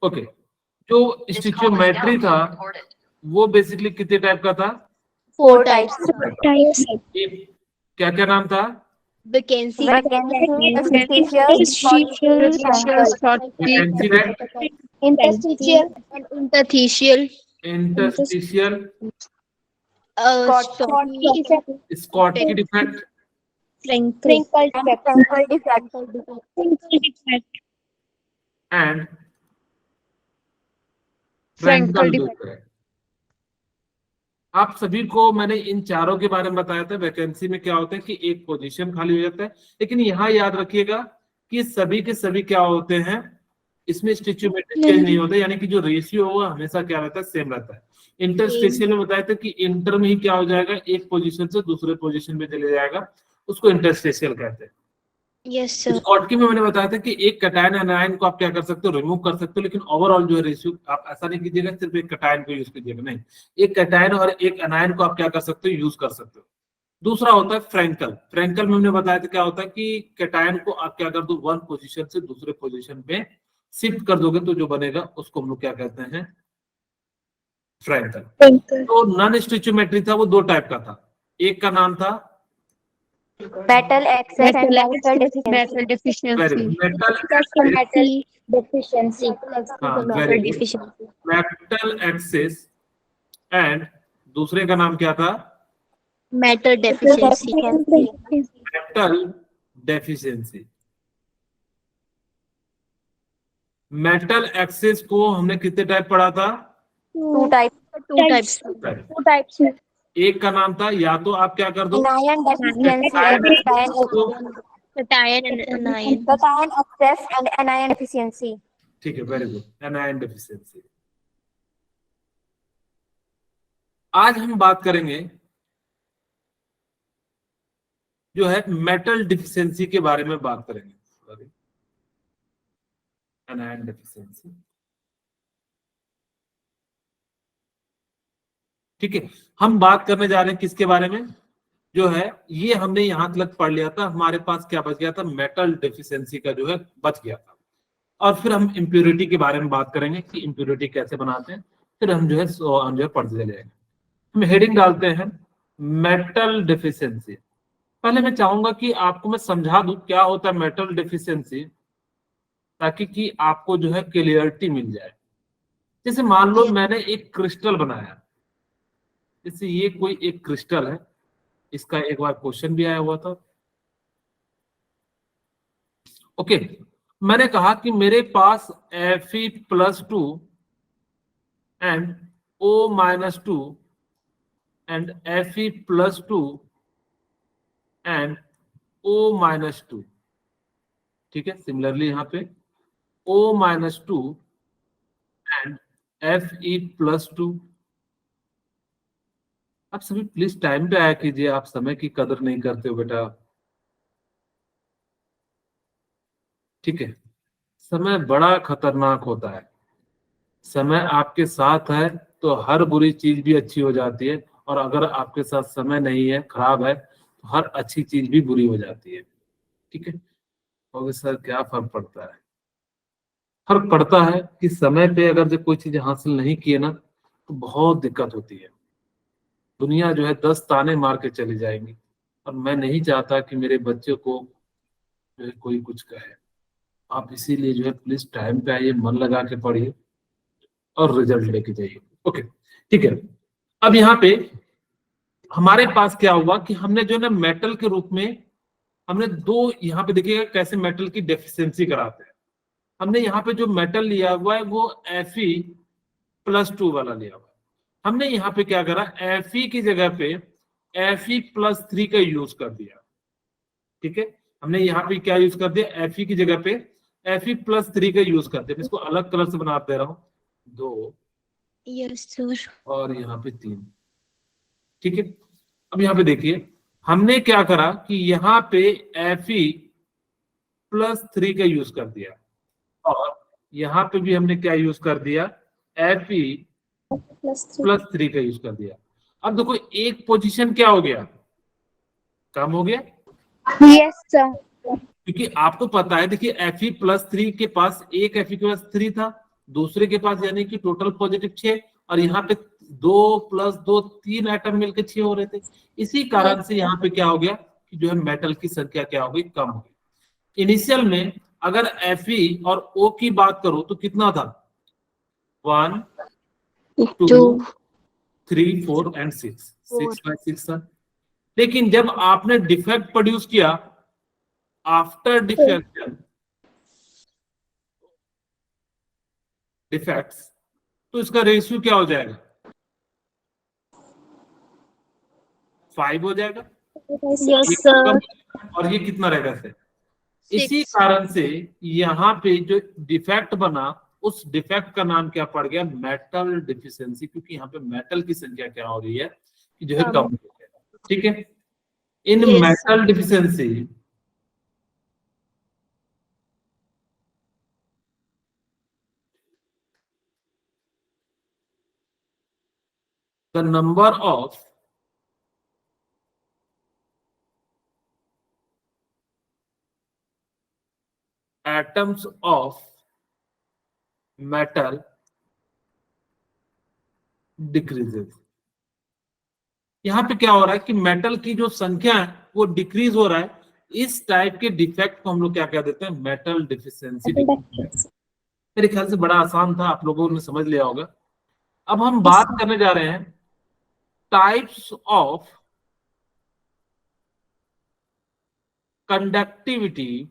Okay, जो स्टिचियोमेट्री था वो बेसिकली कितने टाइप का था? 4 टाइप्स। क्या क्या नाम था? Vacancy, interstitial, interstitial, Schottky defect, and Frenkel defect. आप सभी को मैंने इन चारों के बारे में बताया था। वैकेंसी में क्या होता है कि एक पोजीशन खाली हो जाता है, लेकिन यहाँ याद रखिएगा कि सभी के सभी क्या होते हैं, इसमें स्टिचियोमेट्री चेंज नहीं होता, यानी कि जो रेशियो होगा हमेशा क्या रहता है, सेम रहता है। इंटरस्टिशियल में बताया था कि इंटर में ही क्या हो जाएगा, एक पोजीशन से दूसरे पोजीशन में चले जाएगा, उसको इंटरस्टिशियल कहते हैं। Yes sir. स्कॉटकी में मैंने बताया था कि एक कैटायन एनायन को आप क्या कर सकते हो, रिमूव कर सकते हो, लेकिन ओवरऑल जो है रेशियो आप ऐसा नहीं कीजिएगा सिर्फ एक कैटायन को यूज कीजिएगा, नहीं, एक कैटायन और एक एनायन को आप क्या कर सकते हो, यूज कर सकते हो। दूसरा होता है फ्रैंकल। फ्रैंकल में हमने बताया था क्या होता है कि कैटायन को आप क्या कर दो, वन पोजीशन से दूसरे पोजीशन पे शिफ्ट कर दोगे तो जो बनेगा उसको हम लोग क्या कहते हैं, फ्रैंकल। तो नॉन स्टिचियोमेट्री था वो 2 टाइप का था। एक का नाम था metal access and metal metal deficiency, metal access and दूसरे का नाम क्या था, metal deficiency, metal deficiency. Metal access को हमने कितने टाइप पढ़ा था? 2 टाइप्स। एक का नाम था, या तो आप क्या कर दो, Anion deficiency and cation anion, cation excess and anion deficiency. ठीक है, वेरी गुड, एनायन डेफिशिएंसी। आज हम बात करेंगे जो है मेटल डिफिशिएंसी के बारे में बात करेंगे, सॉरी, एनायन डेफिशिएंसी। ठीक है, हम बात करने जा रहे हैं किसके बारे में, जो है ये हमने यहां तक पढ़ लिया था, हमारे पास क्या बच गया था, मेटल डेफिशिएंसी का जो है बच गया था। और फिर हम इम्प्योरिटी के बारे में बात करेंगे कि इम्प्योरिटी कैसे बनाते हैं, फिर हम जो है पढ़ते चले जाएंगे। हम हेडिंग डालते हैं मेटल डेफिशिएंसी। पहले मैं चाहूंगा कि आपको मैं समझा दूं क्या होता है मेटल डेफिशिएंसी, ताकि कि आपको जो है क्लियरिटी मिल जाए। जैसे मान लो मैंने एक क्रिस्टल बनाया, जैसे ये कोई एक क्रिस्टल है, इसका एक बार क्वेश्चन भी आया हुआ था। ओके, मैंने कहा कि मेरे पास Fe+2 and O-2 and Fe+2 and O-2, ठीक है। सिमिलरली यहाँ पे O-2 एंड Fe+2। आप सभी प्लीज टाइम पे आया कीजिए, आप समय की कदर नहीं करते हो बेटा, ठीक है। समय बड़ा खतरनाक होता है, समय आपके साथ है तो हर बुरी चीज भी अच्छी हो जाती है, और अगर आपके साथ समय नहीं है, खराब है, तो हर अच्छी चीज भी बुरी हो जाती है, ठीक है। और सर क्या फर्क पड़ता है? फर्क पड़ता है कि समय पे अगर जो कोई चीज हासिल नहीं की है ना, तो बहुत दिक्कत होती है। दुनिया जो है 10 ताने मार के चली जाएंगी, और मैं नहीं चाहता कि मेरे बच्चे को जो है कोई कुछ कहे। आप इसीलिए जो है प्लीज टाइम पे आइए, मन लगा के पढ़िए और रिजल्ट लेके जाइए। ओके, ठीक है। अब यहाँ पे हमारे पास क्या हुआ कि हमने जो है ना मेटल के रूप में हमने 2, यहाँ पे देखिएगा कैसे मेटल की डेफिशिएंसी कराते हैं। हमने यहाँ पे जो मेटल लिया हुआ है वो Fe+2 वाला लिया हुआ है। हमने यहाँ पे क्या करा, Fe की जगह पे Fe+3 का यूज कर दिया, ठीक है। हमने यहाँ पे क्या यूज कर दिया, Fe की जगह पे Fe+3 का यूज कर दिया। इसको अलग कलर से बना दे रहा हूँ, 2 यस सर, और यहाँ पे 3, ठीक है। अब यहाँ पे देखिए हमने क्या करा कि यहाँ पे Fe+3 का यूज कर दिया, और यहाँ पे भी हमने क्या यूज कर दिया, Fe+3 का यूज कर दिया। अब देखो एक पोजीशन क्या हो गया, कम हो गया। Yes sir. क्योंकि आपको पता है, देखिए Fe+3 के पास एक Fe के पास 3 था, दूसरे के पास यानी कि टोटल पॉजिटिव 6, और यहाँ पे 2 + 2 3 एटम मिलकर 6 हो रहे थे। इसी कारण से यहाँ पे क्या हो गया कि जो है मेटल की संख्या क्या हो गई, कम हो गई। इनिशियल में अगर Fe और O की बात करो तो कितना था, 1 2 3 4 एंड 6 बाय 6 था। लेकिन जब आपने डिफेक्ट प्रोड्यूस किया आफ्टर डिफेक्शन डिफेक्ट्स, तो इसका रेशियो क्या हो जाएगा, 5 हो जाएगा। Yes, sir. और ये कितना रहेगा सर, 6. इसी कारण से यहाँ पे जो डिफेक्ट बना उस डिफेक्ट का नाम क्या पड़ गया, मेटल डिफिशियंसी, क्योंकि यहाँ पे मेटल की संख्या क्या हो रही है कि जो है कम हो रही है। ठीक है, इन Yes. Metal deficiency the number of atoms of metal decreases। यहाँ पे क्या हो रहा है कि मेटल की जो संख्या है वो डिक्रीज हो रहा है। इस टाइप के डिफेक्ट को हम लोग क्या कह देते हैं, मेटल डिफिशियंसी। मेरे ख्याल से बड़ा आसान था, आप लोगों ने समझ लिया होगा। अब हम बात करने जा रहे हैं types of conductivity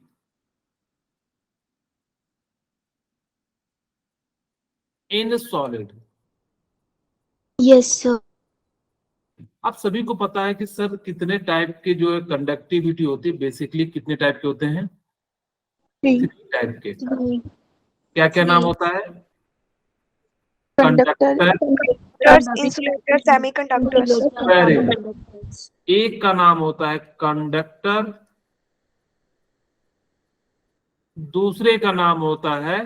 in solid. Yes, sir. आप सभी को पता है कि सर कितने टाइप के जो है कंडक्टिविटी होती है, बेसिकली कितने टाइप के होते हैं, 3 टाइप के। क्या क्या नाम होता है, conductor, Insulators, semiconductors. Very good. एक का नाम होता है कंडक्टर, दूसरे का नाम होता है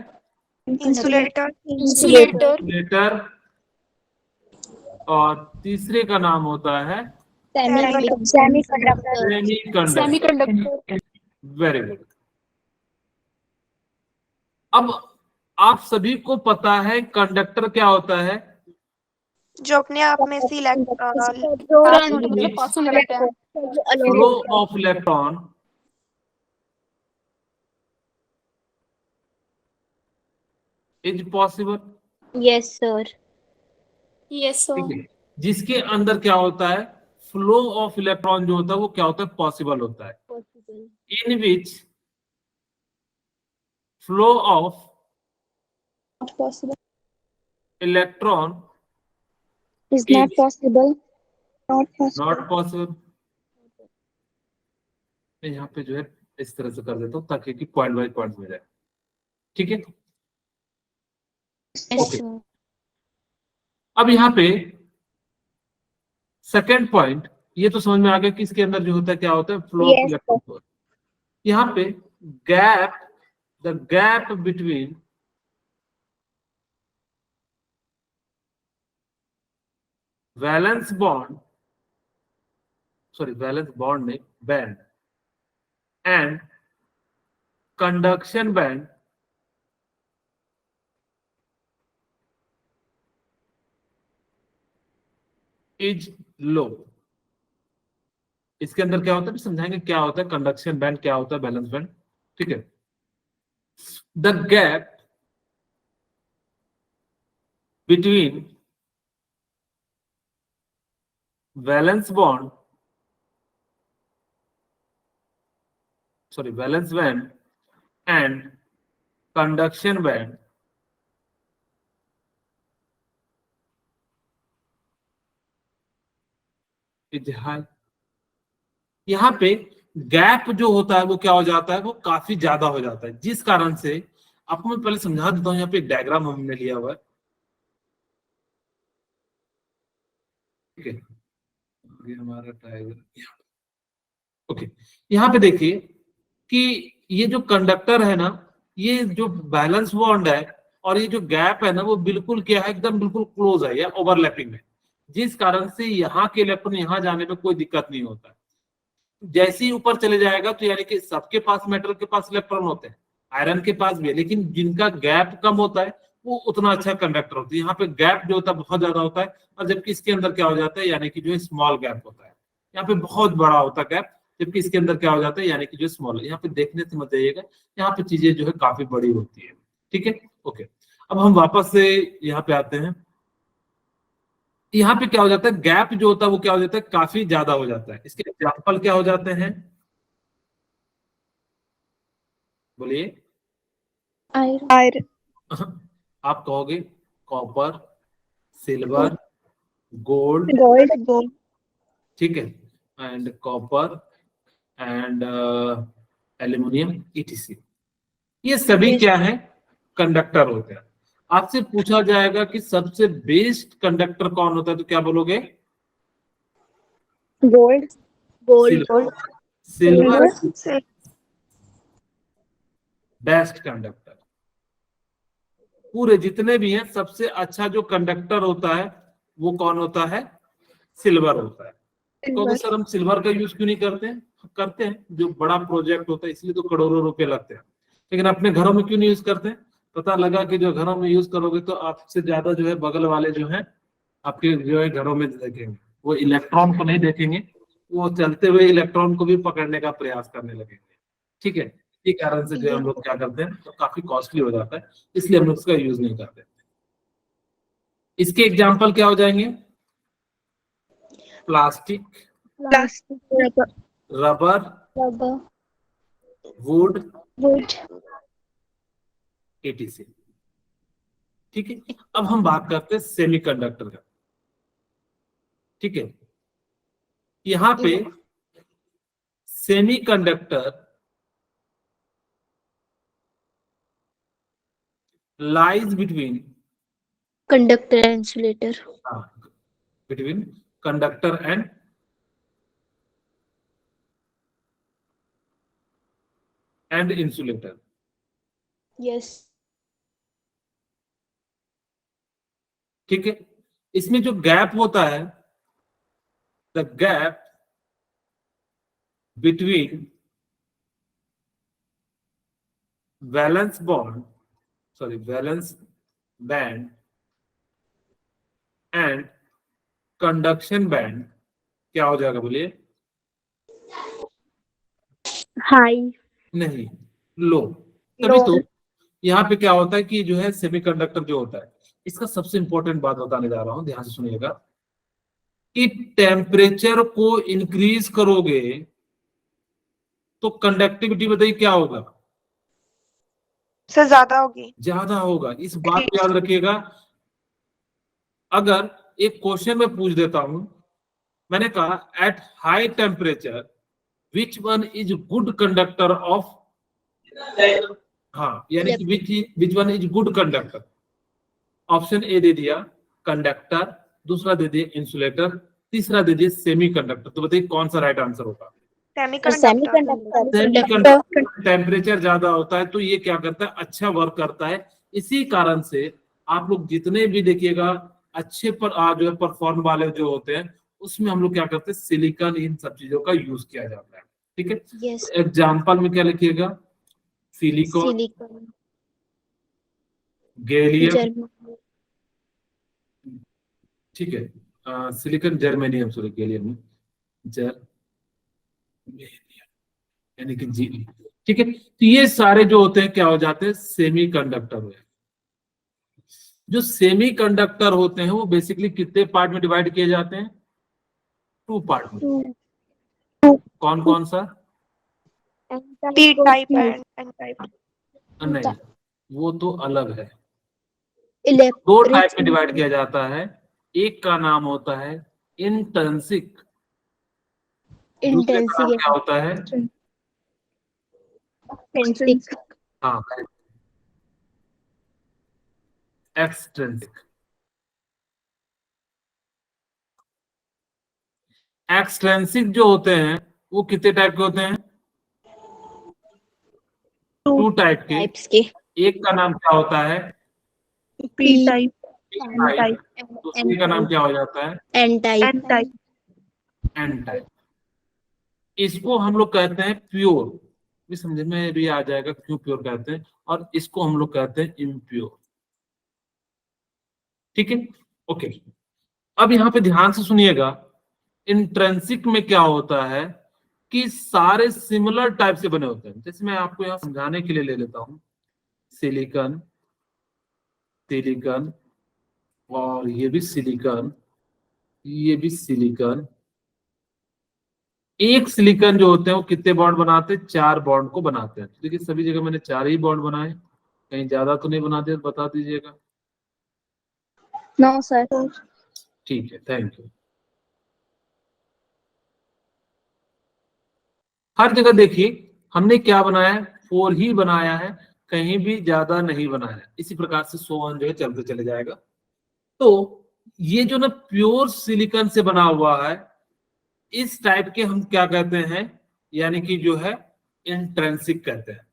Insulator. इंसुलेटर, और तीसरे का नाम होता है Semiconductor. सेमीकंडक्टर। Very good. अब आप सभी को पता है कंडक्टर क्या होता है, जो अपने आप में से flow of electron is possible. Yes, sir. Yes, sir. ठीक है, जिसके अंदर क्या होता है, फ्लो ऑफ इलेक्ट्रॉन जो होता है वो क्या होता है, पॉसिबल होता है। Possible. In which flow of Not possible. Electron Is not possible. Not possible. Not possible. मैं यहाँ पे जो है इस तरह से कर देता हूँ ताकि कि पॉइंट बाय पॉइंट में जाए। ठीक है, Yes, Okay. sir. अब यहाँ पे सेकेंड पॉइंट, ये तो समझ में आ गया कि इसके अंदर जो होता है क्या होता है, फ्लो ऑफ Yes, इलेक्ट्रॉन। यहाँ पे gap, the gap between valence bond, sorry valence bond नहीं, band and conduction band is low. इसके अंदर क्या होता है, समझाएंगे क्या होता है कंडक्शन बैंड, क्या होता है बैलेंस बैंड। ठीक है, the gap between valence bond, sorry valence band and conduction band is high. यहाँ पे गैप जो होता है वो क्या हो जाता है, वो काफी ज्यादा हो जाता है, जिस कारण से आपको मैं पहले समझा देता हूँ। यहाँ पे एक डायग्राम हमने लिया हुआ है। ठीक है, ये हमारा डायग्राम। ओके, यहाँ पे देखिए कि ये जो कंडक्टर है ना, ये जो बैलेंस बॉन्ड है और ये जो गैप है ना, वो बिल्कुल क्या है, एकदम बिल्कुल क्लोज है या ओवरलैपिंग है, जिस कारण से यहाँ के इलेक्ट्रॉन यहाँ जाने में कोई दिक्कत नहीं होता है। जैसे ही ऊपर चले जाएगा तो यानी कि सबके पास, मेटल के पास इलेक्ट्रॉन होते हैं, आयरन के पास भी है, लेकिन जिनका गैप कम होता है वो उतना अच्छा कंडक्टर होती है। यहाँ पे गैप जो होता है बहुत ज्यादा होता है, और जबकि इसके अंदर क्या हो जाता है, यानी कि जो है स्मॉल गैप होता है। यहाँ पे बहुत बड़ा होता है गैप, जबकि इसके अंदर क्या हो जाता है, यानी कि जो स्मॉल है। यहाँ पे देखने से मत जाइएगा, यहाँ पे चीजें जो है काफी बड़ी होती है। ठीक है, ओके। अब हम वापस से यहाँ पे आते हैं। यहाँ पे क्या हो जाता है, गैप जो होता है वो क्या हो जाता है, काफी ज्यादा हो जाता है। इसके एग्जाम्पल क्या हो जाते हैं, बोलिए। Iron. आप कहोगे कॉपर, सिल्वर, गोल्ड, Gold. ठीक है, and copper and aluminium etc. ये सभी Yes. क्या है, कंडक्टर होते हैं। आपसे पूछा जाएगा कि सबसे बेस्ट कंडक्टर कौन होता है, तो क्या बोलोगे, Gold. Silver. Silver best conductor. पूरे जितने भी हैं सबसे अच्छा जो कंडक्टर होता है वो कौन होता है, सिल्वर होता है। क्योंकि सर हम सिल्वर का यूज क्यों नहीं करते हैं, करते हैं, जो बड़ा प्रोजेक्ट होता है इसलिए तो करोड़ों रुपए लगते हैं, लेकिन अपने घरों में क्यों नहीं यूज करते हैं। पता लगा कि जो घरों में यूज करोगे तो आपसे ज्यादा जो है बगल वाले जो है आपके जो है घरों में देखेंगे, वो इलेक्ट्रॉन को नहीं देखेंगे, वो चलते हुए इलेक्ट्रॉन को भी पकड़ने का प्रयास करने लगेंगे। ठीक है, इसी कारण से जो है हम लोग क्या करते हैं, तो काफी कॉस्टली हो जाता है, इसलिए हम लोग उसका यूज नहीं करते। इसके एग्जाम्पल क्या हो जाएंगे, plastic, Rubber. Rubber, would, Wood. ATC. ठीक है, अब हम बात करते हैं सेमीकंडक्टर का। ठीक है, यहां पे semiconductor lies between, Conductor and insulator. Between conductor and insulator. Yes. ठीक है, इसमें जो गैप होता है, the gap between valence bond, sorry valence band and conduction band क्या हो जाएगा, बोलिए। High. नहीं, लो। तभी तो यहाँ पे क्या होता है कि जो है सेमीकंडक्टर जो होता है, इसका सबसे इंपॉर्टेंट बात बताने जा रहा हूं, ध्यान से सुनिएगा, कि टेम्परेचर को इंक्रीज करोगे तो कंडक्टिविटी बताइए क्या होगा, सर ज्यादा होगी। ज्यादा होगा। इस बात को याद रखिएगा। अगर एक क्वेश्चन में पूछ देता हूं, मैंने कहा at high temperature which one is good conductor of, हाँ, यानी कि which one is good conductor. Option A दे दिया कंडक्टर, दूसरा दे दिया इंसुलेटर, तीसरा दे दिया सेमीकंडक्टर। तो बताइए कौन सा राइट आंसर होगा। सेमीकंडक्टर। सेमीकंडक्टर टेम्परेचर ज्यादा होता है तो ये क्या करता है, अच्छा वर्क करता है। इसी कारण से आप लोग जितने भी देखिएगा अच्छे पर जो है परफॉर्म वाले जो होते हैं, उसमें हम लोग क्या करते हैं, सिलिकॉन, इन सब चीजों का यूज किया जाता है। ठीक है, Yes. एग्जाम्पल में क्या लिखिएगा, सिलिकॉन, Silicon. Gallium, German. ठीक है, सिलिकॉन, जर्मेनियम, सॉरी गैलियम में यानी कि जी। ठीक है, तो ये सारे जो होते हैं क्या हो जाते हैं, सेमी कंडक्टर हुए। जो सेमी कंडक्टर होते हैं वो बेसिकली कितने पार्ट में डिवाइड किए जाते हैं, 2 पार्ट में। कौन कौन सा, पी टाइप एन टाइप। नहीं, वो तो अलग है। Electric. 2 टाइप में डिवाइड किया जाता है। एक का नाम होता है इंट्रिंसिक, दूसरे का नाम क्या होता है, Intrinsic. हाँ, एक्सट्रिंसिक। एक्सट्रिंसिक जो होते हैं वो कितने टाइप के होते हैं, 2 टाइप के। Types के. एक का नाम क्या होता है, P type. टाइप, दूसरे का नाम क्या हो जाता है, N type. N type. इसको हम लोग कहते हैं प्योर, भी समझ में भी आ जाएगा क्यों प्योर कहते हैं, और इसको हम लोग कहते हैं इम्प्योर। ठीक है, ओके। अब यहाँ पे ध्यान से सुनिएगा, इंट्रिंसिक में क्या होता है कि सारे सिमिलर टाइप से बने होते हैं। जैसे मैं आपको यहाँ समझाने के लिए ले लेता हूँ, सिलिकॉन, सिलिकॉन, और ये भी सिलिकॉन, ये भी सिलिकॉन। एक सिलिकॉन जो होते हैं वो कितने बॉन्ड बनाते हैं? 4 बॉन्ड को बनाते हैं। देखिए सभी जगह मैंने 4 ही बॉन्ड बनाए, कहीं ज्यादा तो नहीं बना दिया, बता दीजिएगा। No sir. ठीक है, थैंक यू। हर जगह देखिए हमने क्या बनाया है, 4 ही बनाया है, कहीं भी ज्यादा नहीं बनाया है। इसी प्रकार से सो ऑन जो है चलते चले जाएगा। तो ये जो ना प्योर सिलिकॉन से बना हुआ है, इस टाइप के हम क्या कहते हैं, यानी कि जो है इंट्रिंसिक कहते हैं।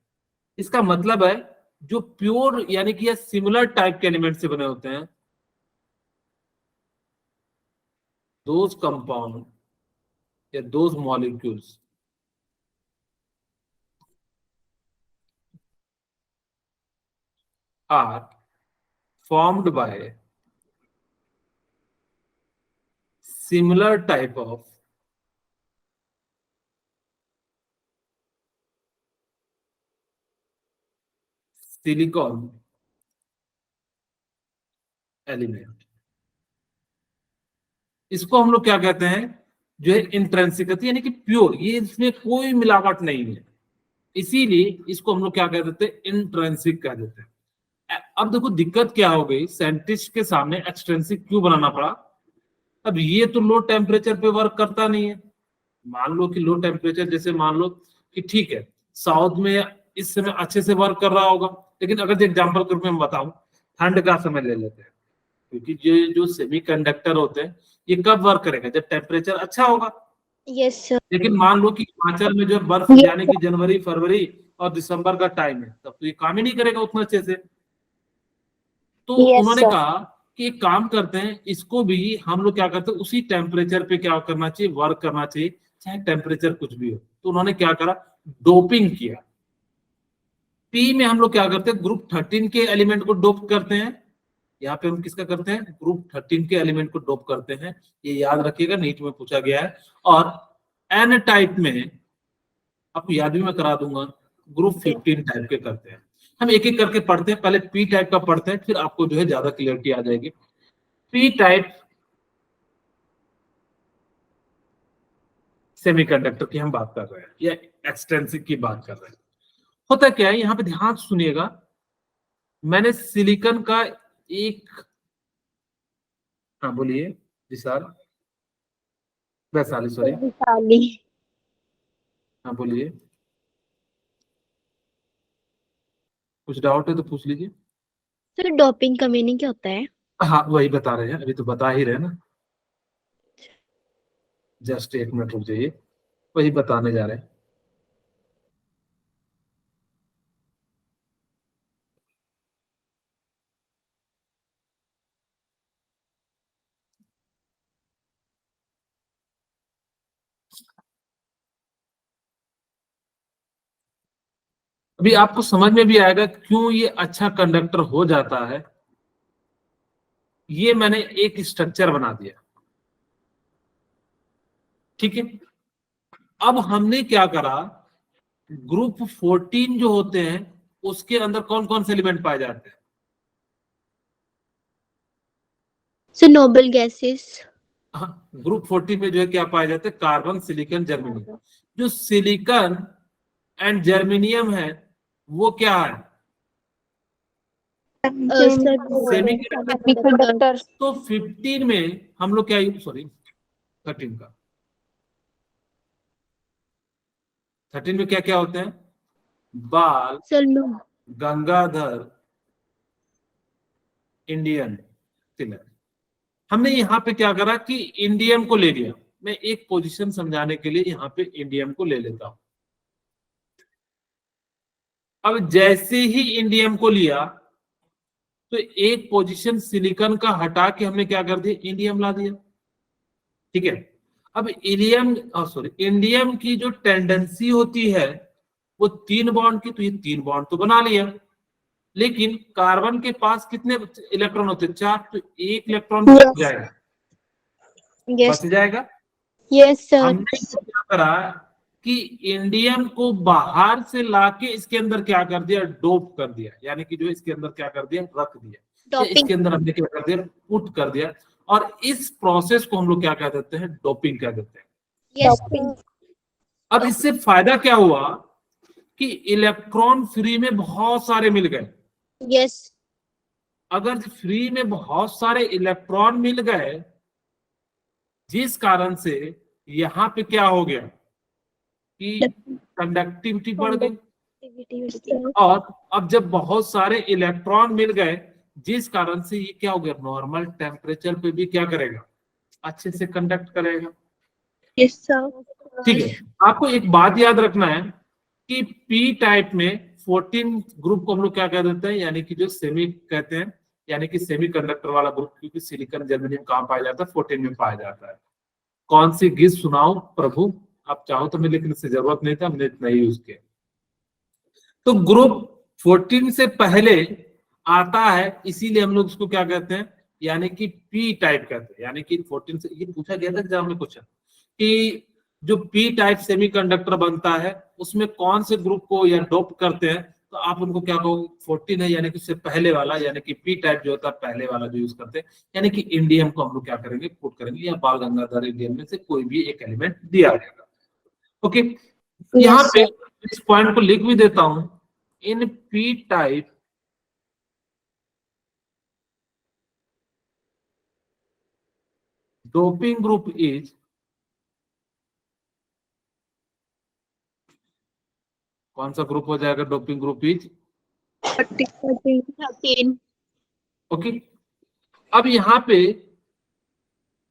इसका मतलब है जो प्योर यानी कि या सिमिलर टाइप के एलिमेंट से बने होते हैं, दोज कंपाउंड या those molecules are formed by similar type of silicon element। इसको हम लोग क्या कहते हैं, जो है इंट्रिंसिक, यानी कि प्योर, ये इसमें कोई मिलावट नहीं है, इसीलिए इसको हम लोग क्या कह देते हैं, इंट्रिंसिक कह देते हैं। अब देखो दिक्कत क्या हो गई, साइंटिस्ट के सामने एक्सट्रिंसिक क्यों बनाना पड़ा। अब ये तो लो टेम्परेचर पे वर्क करता नहीं है। मान लो कि लो टेम्परेचर, जैसे मान लो कि ठीक है साउथ में इस समय अच्छे से वर्क कर रहा होगा, लेकिन अगर एग्जांपल के रूप में हम बताऊं, ठंड का समय ले लेते हैं, क्योंकि ये जो सेमीकंडक्टर होते हैं ये कब वर्क करेगा, जब टेम्परेचर अच्छा होगा। Yes sir. लेकिन मान लो कि हिमाचल में जो बर्फ यानी कि जनवरी, फरवरी और दिसंबर का टाइम है, तब तो ये काम ही नहीं करेगा उतना अच्छे से। तो उन्होंने कहा कि एक काम करते हैं, इसको भी हम लोग क्या करते हैं, उसी टेम्परेचर पे क्या करना चाहिए, वर्क करना चाहिए, चाहे टेम्परेचर कुछ भी हो। तो उन्होंने क्या करा, डोपिंग किया। पी में हम लोग क्या करते हैं, ग्रुप 13 के एलिमेंट को डोप करते हैं। यहाँ पे हम किसका करते हैं, ग्रुप 13 के एलिमेंट को डोप करते हैं, ये याद रखिएगा, नीट में पूछा गया है। और एन टाइप में आपको याद भी मैं करा दूंगा, ग्रुप 15 टाइप के करते हैं। हम एक एक करके पढ़ते हैं, पहले पी टाइप का पढ़ते हैं, फिर आपको जो है ज्यादा क्लियरिटी आ जाएगी। पी टाइप सेमीकंडक्टर की हम बात कर रहे हैं, या एक्सटेंसिव की बात कर रहे हैं। होता क्या है, यहाँ पे ध्यान सुनिएगा, मैंने सिलिकॉन का एक, हाँ बोलिए विशाल, वैशाली सॉरी, वैशाली। हाँ बोलिए, कुछ डाउट है तो पूछ लीजिए। सर डोपिंग का मीनिंग क्या होता है? हाँ वही बता रहे हैं, अभी तो बता ही रहे हैं ना, जस्ट एक मिनट रुक जाइए, वही बताने जा रहे हैं। अभी आपको समझ में भी आएगा क्यों ये अच्छा कंडक्टर हो जाता है। ये मैंने एक स्ट्रक्चर बना दिया, ठीक है। अब हमने क्या करा, ग्रुप 14 जो होते हैं उसके अंदर कौन कौन से एलिमेंट पाए जाते हैं? Sir noble gases. हाँ, ग्रुप 14 में जो है क्या पाए जाते हैं, कार्बन, सिलिकॉन, जर्मेनियम। जो सिलिकॉन एंड जर्मेनियम है वो क्या है, सेमीकंडक्टर। तो 15 में हम लोग क्या, सॉरी 13 का, 13 में क्या क्या होते हैं, बाल, सर गंगाधर, इंडियन, तिलक। हमने यहाँ पे क्या करा कि इंडियम को ले लिया। मैं एक पोजीशन समझाने के लिए यहाँ पे इंडियम को ले लेता हूं। अब जैसे ही इंडियम को लिया तो एक पोजीशन सिलिकॉन का हटा के हमने क्या कर दिया, इंडियम ला दिया, ठीक है। अब इलियम सॉरी इंडियम की जो टेंडेंसी होती है वो 3 बॉन्ड की, तो ये 3 बॉन्ड तो बना लिया। लेकिन कार्बन के पास कितने इलेक्ट्रॉन होते हैं? 4, तो एक इलेक्ट्रॉन बच जाएगा, Yes. बच जाएगा। Yes, sir. हमने क्या करा कि इंडियम को बाहर से लाके इसके अंदर क्या कर दिया? डोप कर दिया, यानी कि जो इसके अंदर क्या कर दिया? रख दिया, या Doping. इसके अंदर हमने क्या कर दिया? पुट कर दिया। और इस प्रोसेस को हम लोग क्या कह देते हैं? डोपिंग कह देते हैं। Yes, sir. अब इससे फायदा क्या हुआ कि इलेक्ट्रॉन फ्री में बहुत सारे मिल गए। Yes. अगर फ्री में बहुत सारे इलेक्ट्रॉन मिल गए, जिस कारण से यहाँ पे क्या हो गया कि कंडक्टिविटी बढ़ गई। और अब जब बहुत सारे इलेक्ट्रॉन मिल गए, जिस कारण से ये क्या हो गया? नॉर्मल टेम्परेचर पे भी क्या करेगा? अच्छे से कंडक्ट करेगा। Yes, sir. ठीक है, आपको एक बात याद रखना है कि पी टाइप में 14 ग्रुप को हम लोग क्या कह देते हैं? यानी कि जो सेमी कहते हैं, यानी कि सेमी कंडक्टर वाला ग्रुप, क्योंकि सिलिकॉन जर्मेनियम कहाँ पाया जाता है? 14 में पाया जाता है। कौन सी गीत सुनाओ प्रभु? आप चाहो तो मैं, लेकिन इससे जरूरत नहीं था, हमने इतना ही यूज किया। तो ग्रुप 14 से पहले आता है, इसीलिए हम लोग उसको क्या कहते हैं? यानी कि पी टाइप कहते हैं। यानी कि 14 से, ये पूछा गया था एग्जाम में क्वेश्चन कि जो पी टाइप सेमीकंडक्टर बनता है उसमें कौन से ग्रुप को या डोप करते हैं, तो आप उनको क्या कहोगे? 14 है, यानी कि उससे पहले वाला, यानी कि पी टाइप जो होता है पहले वाला जो यूज करते हैं, यानी कि इंडियम को हम लोग क्या करेंगे? पुट करेंगे, या बाल गंगाधर इंडियम में से कोई भी एक एलिमेंट दिया जाएगा। ओके, यहाँ पे इस पॉइंट को लिख भी देता हूं। In P type doping group is, कौन सा ग्रुप हो जाएगा? Doping group is 13. ओके। अब यहां पे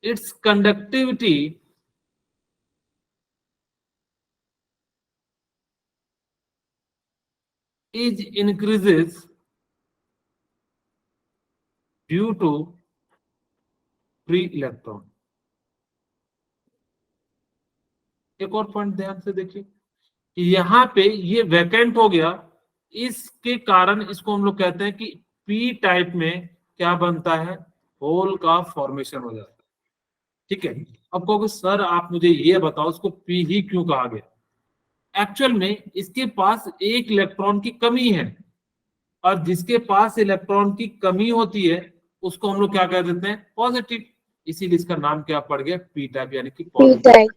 it's conductivity is increases due to free electron. एक और पॉइंट ध्यान से देखिए, यहाँ पे ये वैकेंट हो गया, इसके कारण इसको हम लोग कहते हैं कि पी टाइप में क्या बनता है? होल का फॉर्मेशन हो जाता है। ठीक है, अब कहोगे सर आप मुझे ये बताओ उसको पी ही क्यों कहा गया? एक्चुअल में इसके पास एक इलेक्ट्रॉन की कमी है, और जिसके पास इलेक्ट्रॉन की कमी होती है उसको हम लोग क्या कह देते हैं? पॉजिटिव। इसीलिए इसका नाम क्या पड़ गया? पी टाइप, यानी कि पॉजिटिव।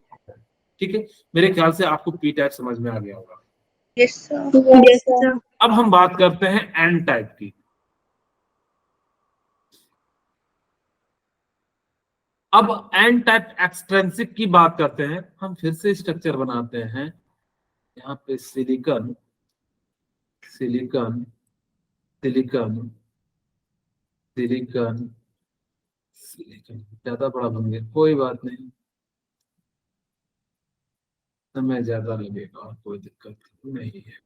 ठीक है, मेरे ख्याल से आपको पी टाइप समझ में आ गया होगा। Yes, sir. Yes, sir. अब हम बात करते हैं एन टाइप की। अब एन टाइप एक्सट्रेंसिक की बात करते हैं। हम फिर से स्ट्रक्चर बनाते हैं। यहाँ पे silicon, silicon, silicon, silicon, silicon, ज्यादा बड़ा बन गया, कोई बात नहीं, समय ज्यादा लगेगा और कोई दिक्कत नहीं है।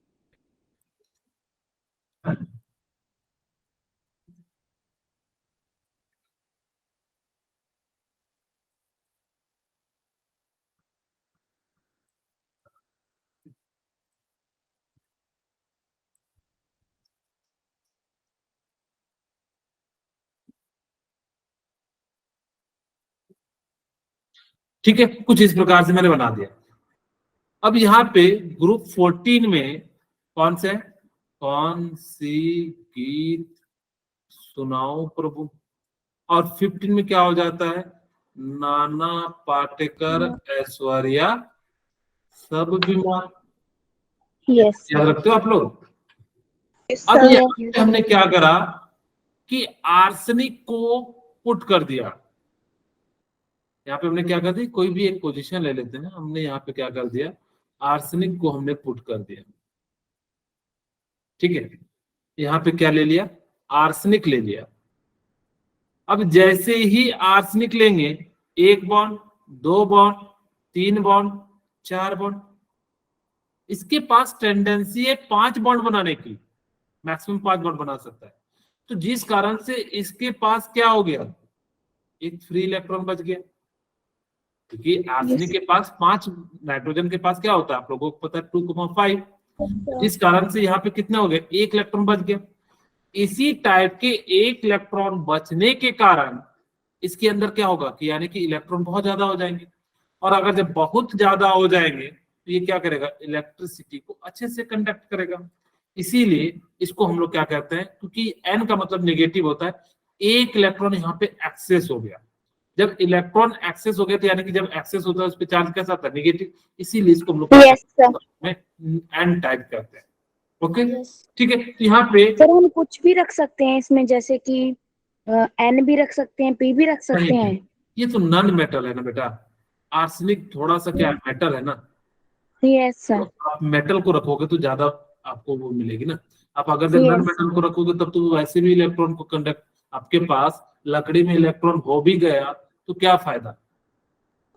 ठीक है, कुछ इस प्रकार से मैंने बना दिया। अब यहाँ पे ग्रुप 14 में कौन से, कौन सी गीत सुनाओ प्रभु? और 15 में क्या हो जाता है? नाना पाटेकर, ऐश्वर्या सब बीमार। Yes. याद रखते हो आप लोग? Yes, अब sir. यहाँ पे हमने क्या करा कि आर्सेनिक को पुट कर दिया। यहाँ पे हमने क्या कर दिया? कोई भी एक पोजीशन ले लेते हैं, हमने यहाँ पे क्या कर दिया? आर्सेनिक को हमने पुट कर दिया। ठीक है, यहाँ पे क्या ले लिया? आर्सेनिक ले लिया। अब जैसे ही आर्सेनिक लेंगे, 1 बॉन्ड, 2 बॉन्ड, 3 बॉन्ड, 4 बॉन्ड, इसके पास टेंडेंसी है 5 बॉन्ड बनाने की, मैक्सिमम 5 बॉन्ड बना सकता है। तो जिस कारण से इसके पास क्या हो गया? एक फ्री इलेक्ट्रॉन बच गया, क्योंकि आर्सेनिक के पास 5, नाइट्रोजन के पास क्या होता है आप लोगों को पता है? 2,5। जिस कारण से यहाँ पे कितना हो गया? 1 इलेक्ट्रॉन बच गया। इसी टाइप के एक इलेक्ट्रॉन बचने के कारण इसके अंदर क्या होगा कि यानी कि इलेक्ट्रॉन बहुत ज्यादा हो जाएंगे, और अगर जब बहुत ज्यादा हो जाएंगे तो ये क्या करेगा, इलेक्ट्रिसिटी को अच्छे से कंडक्ट करेगा। इसीलिए इसको हम लोग क्या कहते हैं, क्योंकि एन का मतलब नेगेटिव होता है, एक इलेक्ट्रॉन यहाँ पे एक्सेस हो गया। जब इलेक्ट्रॉन एक्सेस हो गया तो यानी कि जब एक्सेस होता है उस पर चार्ज कैसा आता है, नेगेटिव, इसीलिए इसको हम लोग Yes, sir. एन टाइप कहते हैं। Okay, Yes. ठीक है। तो यहाँ पे सर हम कुछ भी रख सकते हैं इसमें, जैसे कि एन भी रख सकते हैं, पी भी रख सकते नहीं, हैं। ये तो नॉन मेटल है ना बेटा, आर्सेनिक थोड़ा सा क्या मेटल है ना, यस तो सर। आप मेटल को रखोगे तो ज्यादा आपको वो मिलेगी ना। आप अगर जब नॉन Yes. मेटल को रखोगे तब तो वैसे भी इलेक्ट्रॉन को कंडक्ट, आपके पास लकड़ी में इलेक्ट्रॉन हो भी गया तो क्या फायदा,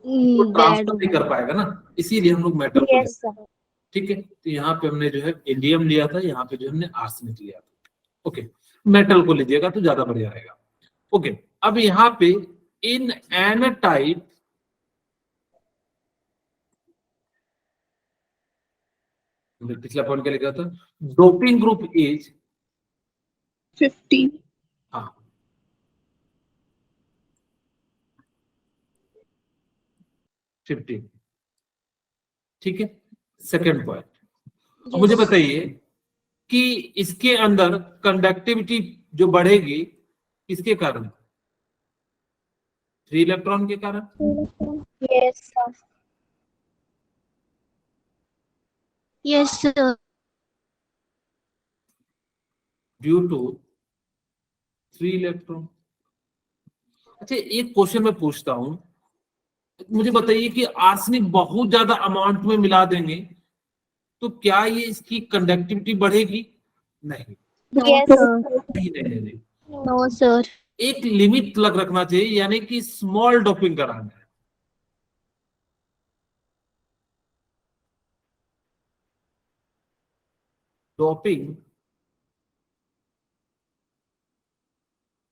वो Bad ट्रांसफर हो नहीं कर पाएगा ना, इसीलिए हम लोग मेटल को यस लेते हैं। सर। ठीक है, तो यहाँ पे हमने जो है इंडियम लिया था, यहाँ पे जो हमने आर्सेनिक लिया था। ओके, मेटल को लीजिएगा तो ज्यादा बढ़िया रहेगा। ओके, अब यहाँ पे इन एन टाइप पिछला पॉइंट क्या लिखा था, डोपिंग ग्रुप इज 15. हाँ 15, ठीक है। सेकेंड पॉइंट, अब मुझे बताइए कि इसके अंदर कंडक्टिविटी जो बढ़ेगी किसके कारण, फ्री इलेक्ट्रॉन के कारण। Yes sir. Yes sir. Due to free electron. अच्छा, एक क्वेश्चन मैं पूछता हूं, मुझे बताइए कि आर्सेनिक बहुत ज्यादा अमाउंट में मिला देंगे तो क्या ये इसकी कंडक्टिविटी बढ़ेगी, नहीं, यस सर। नहीं नहीं नहीं, नहीं। No sir. एक लिमिट लग रखना चाहिए, यानी कि स्मॉल डोपिंग कराना है। Doping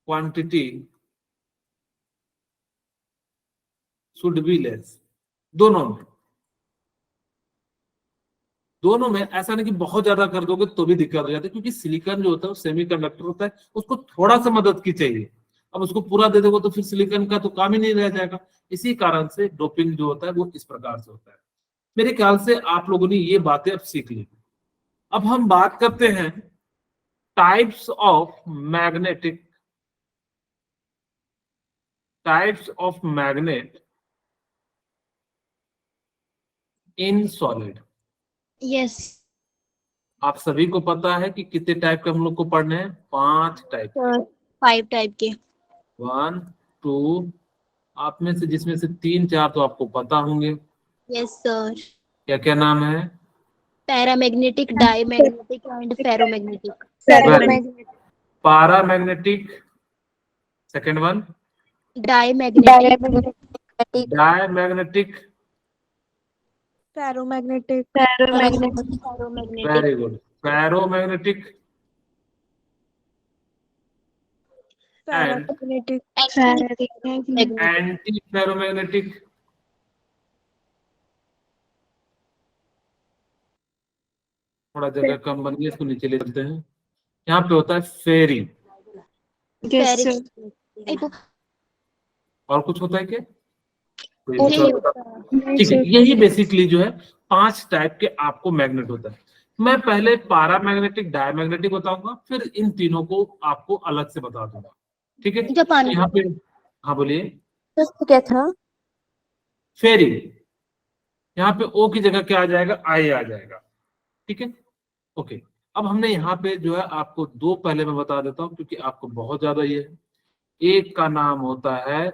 quantity should be less, दोनों में, दोनों में। ऐसा नहीं कि बहुत ज्यादा कर दोगे तो भी दिक्कत हो जाती है, क्योंकि सिलिकॉन जो होता है वो सेमीकंडक्टर होता है, उसको थोड़ा सा मदद की चाहिए। अब उसको पूरा दे दोगे तो फिर सिलिकॉन का तो काम ही नहीं रह जाएगा। इसी कारण से डोपिंग जो होता है वो इस प्रकार से होता है। मेरे ख्याल से आप लोगों ने ये बातें अब सीख ली। अब हम बात करते हैं types of magnetic, types of magnet in solid. Yes. आप सभी को पता है कि कितने टाइप के हम लोग को पढ़ने हैं, 5 टाइप। सर 5 टाइप के। 1 2, आप में से जिसमें से 3 4 तो आपको पता होंगे। Yes sir. क्या क्या नाम है, paramagnetic, diamagnetic and ferromagnetic. Ferromagnetic. Paramagnetic, second one diamagnetic. Diamagnetic, Ferromagnetic. Ferromagnetic. Very good, ferromagnetic and Ferromagnetic. Anti ferromagnetic. थोड़ा जगह कम बन गई, इसको नीचे ले चलते हैं। यहाँ पे होता है फेरी, Yes, sir. और कुछ होता है क्या, यही ठीक है। यही बेसिकली जो है 5 टाइप के आपको मैग्नेट होता है। मैं पहले पैरामैग्नेटिक डायमैग्नेटिक बताऊंगा, फिर इन तीनों को आपको अलग से बता दूंगा, ठीक है। जापान यहाँ पे हाँ बोलिए, क्या था? फेरी, यहाँ पे ओ की जगह क्या आ जाएगा, आई आ जाएगा, ठीक है। ओके, अब हमने यहाँ पे जो है आपको 2 पहले मैं बता देता हूँ, क्योंकि आपको बहुत ज्यादा ये है। एक का नाम होता है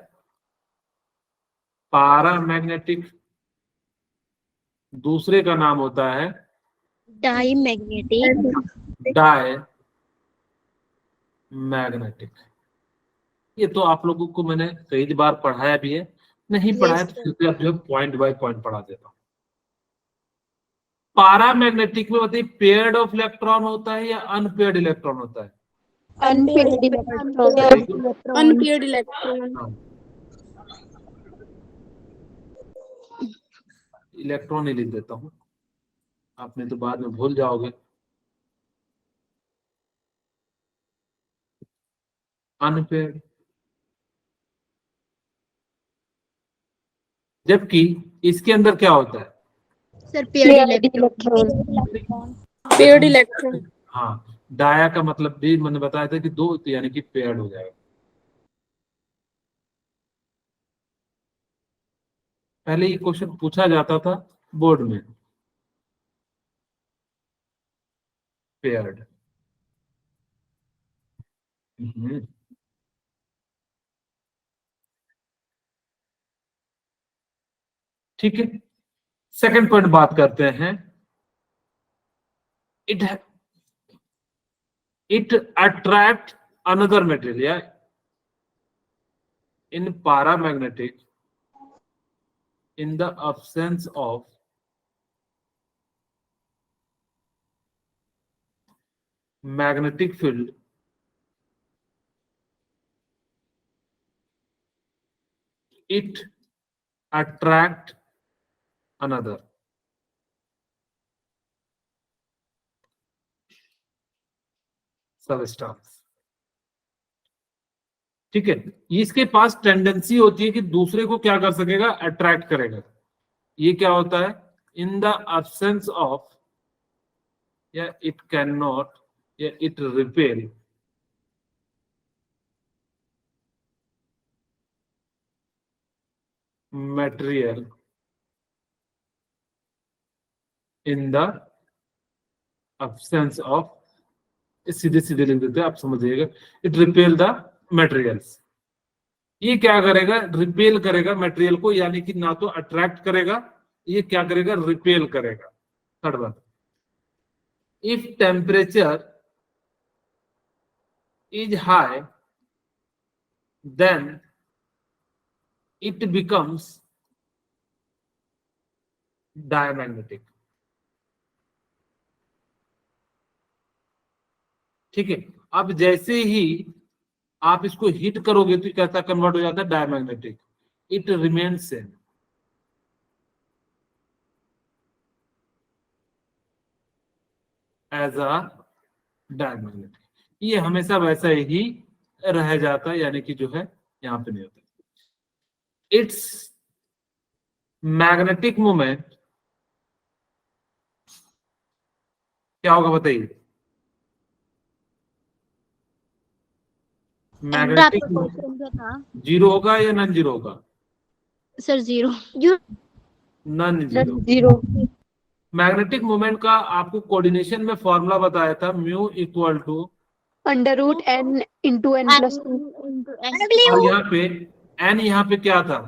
पैरामैग्नेटिक, दूसरे का नाम होता है डायमैग्नेटिक। Di magnetic. ये तो आप लोगों को मैंने कई बार पढ़ाया भी है, नहीं पढ़ाया तो फिर भी आप जो है पॉइंट बाय पॉइंट पढ़ा देता हूँ। पैरामैग्नेटिक में बताइए, पेयर्ड ऑफ इलेक्ट्रॉन होता है या अनपेयर्ड इलेक्ट्रॉन होता है, अनपेयर्ड इलेक्ट्रॉन। Unpaired electron. हाँ, इलेक्ट्रॉन ही लिख देता हूँ, आपने तो बाद में भूल जाओगे। अनपेयर्ड। जबकि इसके अंदर क्या होता है? Sir paired electron. Paired electron. हाँ, डाया का मतलब भी मैंने बताया था कि दो, तो यानी कि पेयर्ड हो जाएगा। पहले ये क्वेश्चन पूछा जाता था बोर्ड में, पेयर्ड। ठीक है, सेकंड पॉइंट बात करते हैं। It attract another material in paramagnetic in the absence of magnetic field it attract another। Substance. ठीक है, इसके पास टेंडेंसी होती है कि दूसरे को क्या कर सकेगा? अट्रैक्ट करेगा। ये क्या होता है? इन द absence ऑफ, या इट कैन नॉट, या it repel material in the absence of, सीधे सीधे लिख देते हैं, आप समझिएगा। It repel the materials. ये क्या करेगा? रिपेल करेगा मटेरियल को, यानी कि ना तो अट्रैक्ट करेगा, ये क्या करेगा? रिपेल करेगा। Third one, if temperature is high then it becomes diamagnetic. ठीक है, अब जैसे ही आप इसको हीट करोगे तो कैसा कन्वर्ट हो जाता है? Diamagnetic. It remains same as a diamagnetic. ये हमेशा वैसा ही रह जाता है, यानी कि जो है यहां पे नहीं होता। इट्स मैग्नेटिक मोमेंट क्या होगा बताइए? मैग्नेटिक आपका क्वेश्चन क्या था? जीरो होगा या नॉन जीरो होगा? Sir zero. Non zero. Zero. Magnetic moment का आपको कोऑर्डिनेशन में फॉर्मूला बताया था, mu equal to √n × n+2 और यहाँ पे n, यहाँ पे क्या था?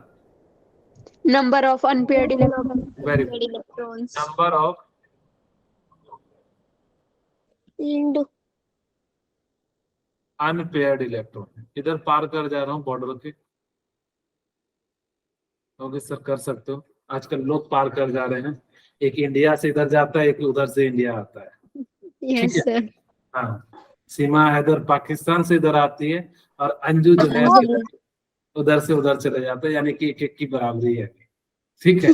Number of unpaired electron. Very good, electrons. Number of unpaired electron. इधर पार कर जा रहा हूँ बॉर्डर के। ओके सर, कर सकते हो। आजकल लोग पार कर जा रहे हैं, एक इंडिया से इधर जाता है, एक उधर से इंडिया आता है। Yes sir. हाँ, सीमा हैदर पाकिस्तान से इधर आती है, और अंजू जो है उधर से उधर चले जाता है, यानी कि एक एक की बराबरी है। ठीक है,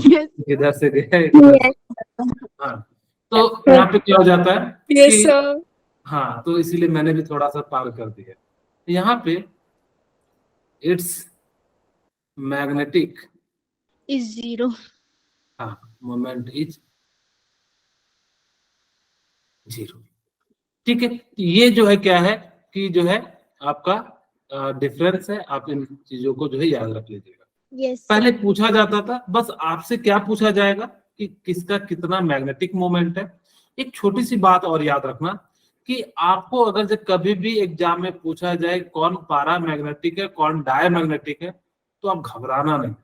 इधर से गया एक उधर से। हाँ, तो यहाँ पे क्या हो जाता है यस कि सर। हाँ, तो इसीलिए मैंने भी थोड़ा सा पार कर दिया। यहाँ पे इट्स मैग्नेटिक इज जीरो। हाँ, मोमेंट इज जीरो। ठीक है, ये जो है क्या है कि जो है आपका डिफरेंस है। आप इन चीजों को जो है याद रख लीजिएगा। यस पहले पूछा जाता था, बस आपसे क्या पूछा जाएगा कि किसका कितना मैग्नेटिक मोमेंट है। एक छोटी सी बात और याद रखना कि आपको अगर जब कभी भी एग्जाम में पूछा जाए कौन पारा मैग्नेटिक है कौन डायमैग्नेटिक है, तो आप घबराना नहीं।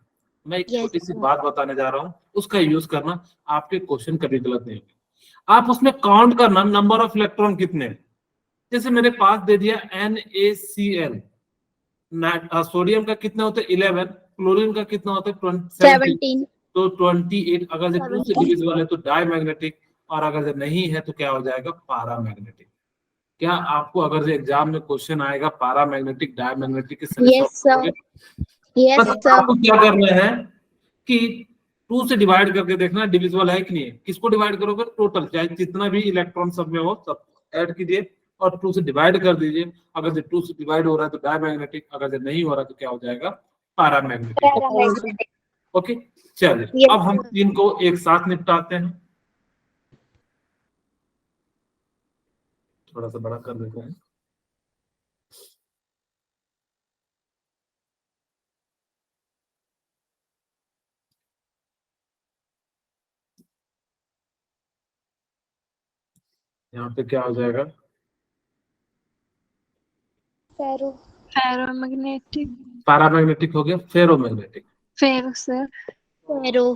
मैं एक Yes, छोटी सी sir. बात बताने जा रहा हूँ, उसका यूज करना, आपके क्वेश्चन कभी गलत नहीं होंगे। आप उसमें काउंट करना नंबर ऑफ इलेक्ट्रॉन कितने हैं। जैसे मेरे पास दे दिया NaCl, सोडियम का कितना होता है 11, क्लोरीन का कितना होता है 17, 17। तो 28। अगर जब 2 से डिविजिबल है तो डायमैग्नेटिक, और अगर जब नहीं है तो क्या हो जाएगा? पारामैग्नेटिक। क्या आपको अगर जो एग्जाम में क्वेश्चन आएगा पारामैग्नेटिक डायमैग्नेटिक के सभी Yes, सॉल्व sir. करोगे? Yes, बस sir. आपको क्या करना है कि 2 से डिवाइड करके देखना डिविजिबल है कि नहीं है। किसको डिवाइड करोगे? टोटल, चाहे जितना भी इलेक्ट्रॉन सब में हो सब ऐड कीजिए, और 2 से डिवाइड कर दीजिए। अगर जो 2 से डिवाइड हो रहा है तो डायमैग्नेटिक, अगर जो नहीं हो रहा तो क्या हो जाएगा, पैरामैग्नेटिक। पैरामैग्नेटिक। ओके, चलिए Yes, अब हम sir. 3 को एक साथ निपटाते हैं। थोड़ा सा बड़ा कर देते हैं। यहाँ पे क्या हो जाएगा, फेरो। Ferromagnetic. पैरामैग्नेटिक हो गया, फेरोमैग्नेटिक। Ferro, sir. फेरो,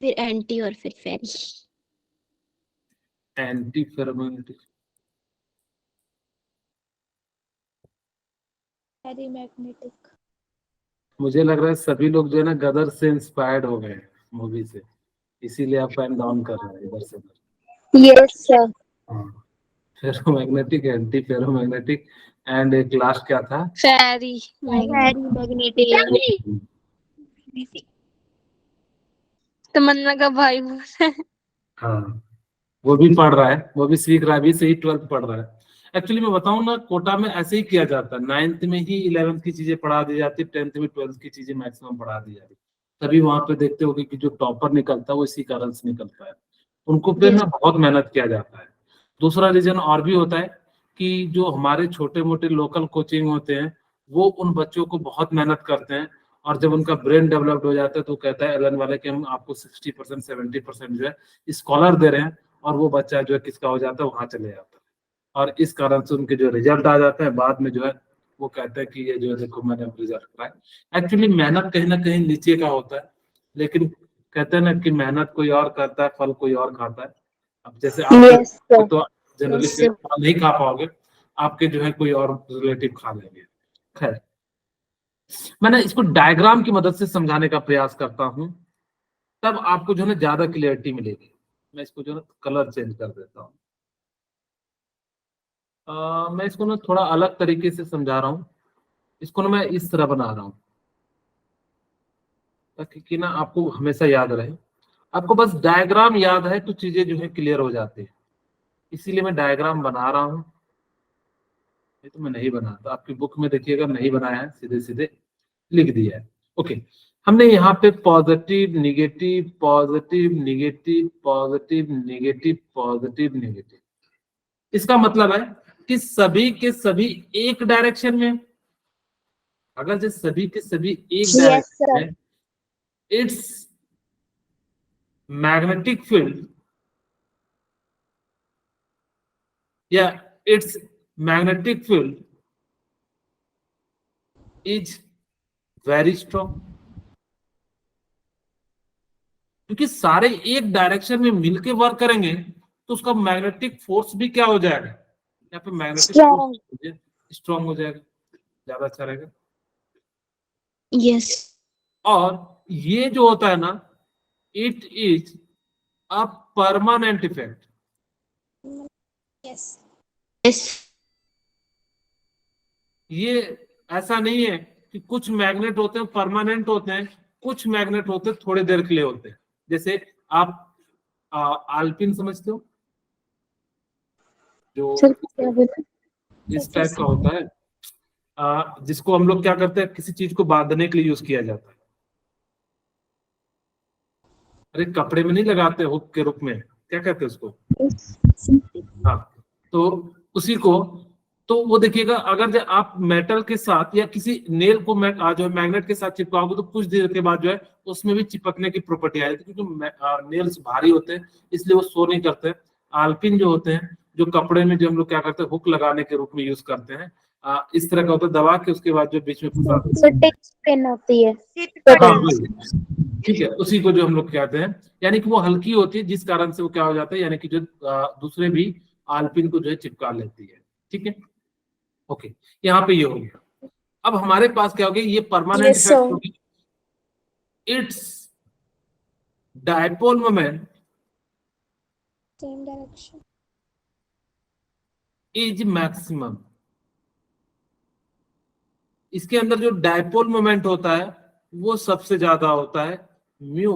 फिर एंटी और फिर फेरी। Anti ferromagnetic. पैरीमैग्नेटिक। मुझे लग रहा है सभी लोग जो है ना गदर से इंस्पायर्ड हो गए मूवी से, इसीलिए आप पेन डाउन कर रहे हैं इधर से उधर। Yes sir. हाँ, फेरोमैग्नेटिक, एंटी फेरोमैग्नेटिक, एंड एक लास्ट क्या था, Ferry. फेरी मैग्नेटिक। तमन्ना का भाई बोल रहा है। हाँ वो भी पढ़ रहा है, वो भी सीख रहा है, अभी से ही 12th पढ़ रहा है। एक्चुअली मैं बताऊं ना, कोटा में ऐसे ही किया जाता है, 9th में ही 11th की चीजें पढ़ा दी जाती, 10th में 12th की चीजें मैक्सिमम पढ़ा दी जाती। तभी वहां पे देखते होगे कि जो टॉपर निकलता है वो इसी कारण से निकलता है, उनको पे ना बहुत मेहनत किया जाता है। दूसरा रीजन और भी होता है कि जो हमारे छोटे मोटे लोकल कोचिंग होते हैं वो उन बच्चों को बहुत मेहनत करते हैं, और जब उनका ब्रेन डेवलप्ड हो जाता है तो कहता है एलन वाले कि हम आपको 60% 70% जो है स्कॉलर दे रहे हैं, और वो बच्चा जो है किसका हो जाता है, वहां चले जाता है। और इस कारण से उनके जो रिजल्ट आ जाते हैं बाद में जो है वो कहते हैं कि ये जो है देखो मैंने रिजल्ट कराया। एक्चुअली मेहनत कहीं ना कहीं नीचे का होता है, लेकिन कहते हैं ना कि मेहनत कोई और करता है, फल कोई और खाता है। अब जैसे आप यस सर। तो जनरली Yes, sir. फल नहीं खा पाओगे, आपके जो है कोई और रिलेटिव खा लेंगे। खैर, मैंने इसको डायग्राम की मदद से समझाने का प्रयास करता हूं, तब आपको जो है ना ज्यादा क्लियरिटी मिलेगी। मैं इसको जो है कलर चेंज कर देता हूँ। मैं इसको ना थोड़ा अलग तरीके से समझा रहा हूँ। इसको ना मैं इस तरह बना रहा हूँ ताकि कि ना आपको हमेशा याद रहे। आपको बस डायग्राम याद है तो चीजें जो है क्लियर हो जाती है, इसीलिए मैं डायग्राम बना रहा हूँ। ये तो मैं नहीं बनाता, आपकी बुक में देखिएगा नहीं बनाया है, सीधे सीधे लिख दिया है। ओके, हमने यहाँ पे positive negative positive negative positive negative positive negative, इसका मतलब है कि सभी के सभी एक डायरेक्शन में। अगर जो सभी के सभी एक यस डायरेक्शन सर। में, इट्स मैग्नेटिक फील्ड या it's magnetic field is very strong. क्योंकि सारे एक डायरेक्शन में मिलके वर्क करेंगे तो उसका मैग्नेटिक फोर्स भी क्या हो जाएगा, यहाँ पे मैग्नेटिक स्ट्रॉन्ग। फोर्स स्ट्रॉन्ग हो जाएगा, ज्यादा अच्छा रहेगा। Yes. और ये जो होता है ना, it is a permanent effect. Yes. Yes. ये ऐसा नहीं है कि कुछ मैग्नेट होते हैं परमानेंट होते हैं, कुछ मैग्नेट होते हैं थोड़ी देर के लिए होते हैं। जैसे आप आल्पिन समझते हो, जो सर क्या बोला? इस टाइप का होता है, जिसको हम लोग क्या करते हैं, किसी चीज को बांधने के लिए यूज किया जाता है। अरे कपड़े में नहीं लगाते हुक के रूप में, क्या कहते हैं उसको, हाँ, तो उसी को। तो वो देखिएगा, अगर जो आप मेटल के साथ या किसी नेल को जो है मैग्नेट के साथ चिपकाओगे तो कुछ देर के बाद जो है उसमें भी चिपकने की प्रॉपर्टी आ जाती है, क्योंकि नेल्स भारी होते हैं इसलिए वो शो नहीं करते। आल्पिन जो होते हैं, जो कपड़े में जो हम लोग क्या करते हैं हुक लगाने के रूप में यूज करते हैं, इस तरह का होता है, दबा के उसके बाद जो बीच में फंसा देते सर टिक पेन होती है। हैं। हाँ, वही। ठीक है, उसी को जो हम लोग कहते हैं, यानी कि वो हल्की होती है जिस कारण से वो क्या हो जाता है, यानी कि जो दूसरे भी आल्पिन को जो है चिपका लेती है। ठीक है, ओके, यहाँ पे ये हो गया। अब हमारे पास क्या हो गया, ये परमानेंट Yes, इफेक्ट sir. हो गया। It's dipole moment same direction. Is maximum. इसके अंदर जो डायपोल मोमेंट होता है वो सबसे ज्यादा होता है म्यू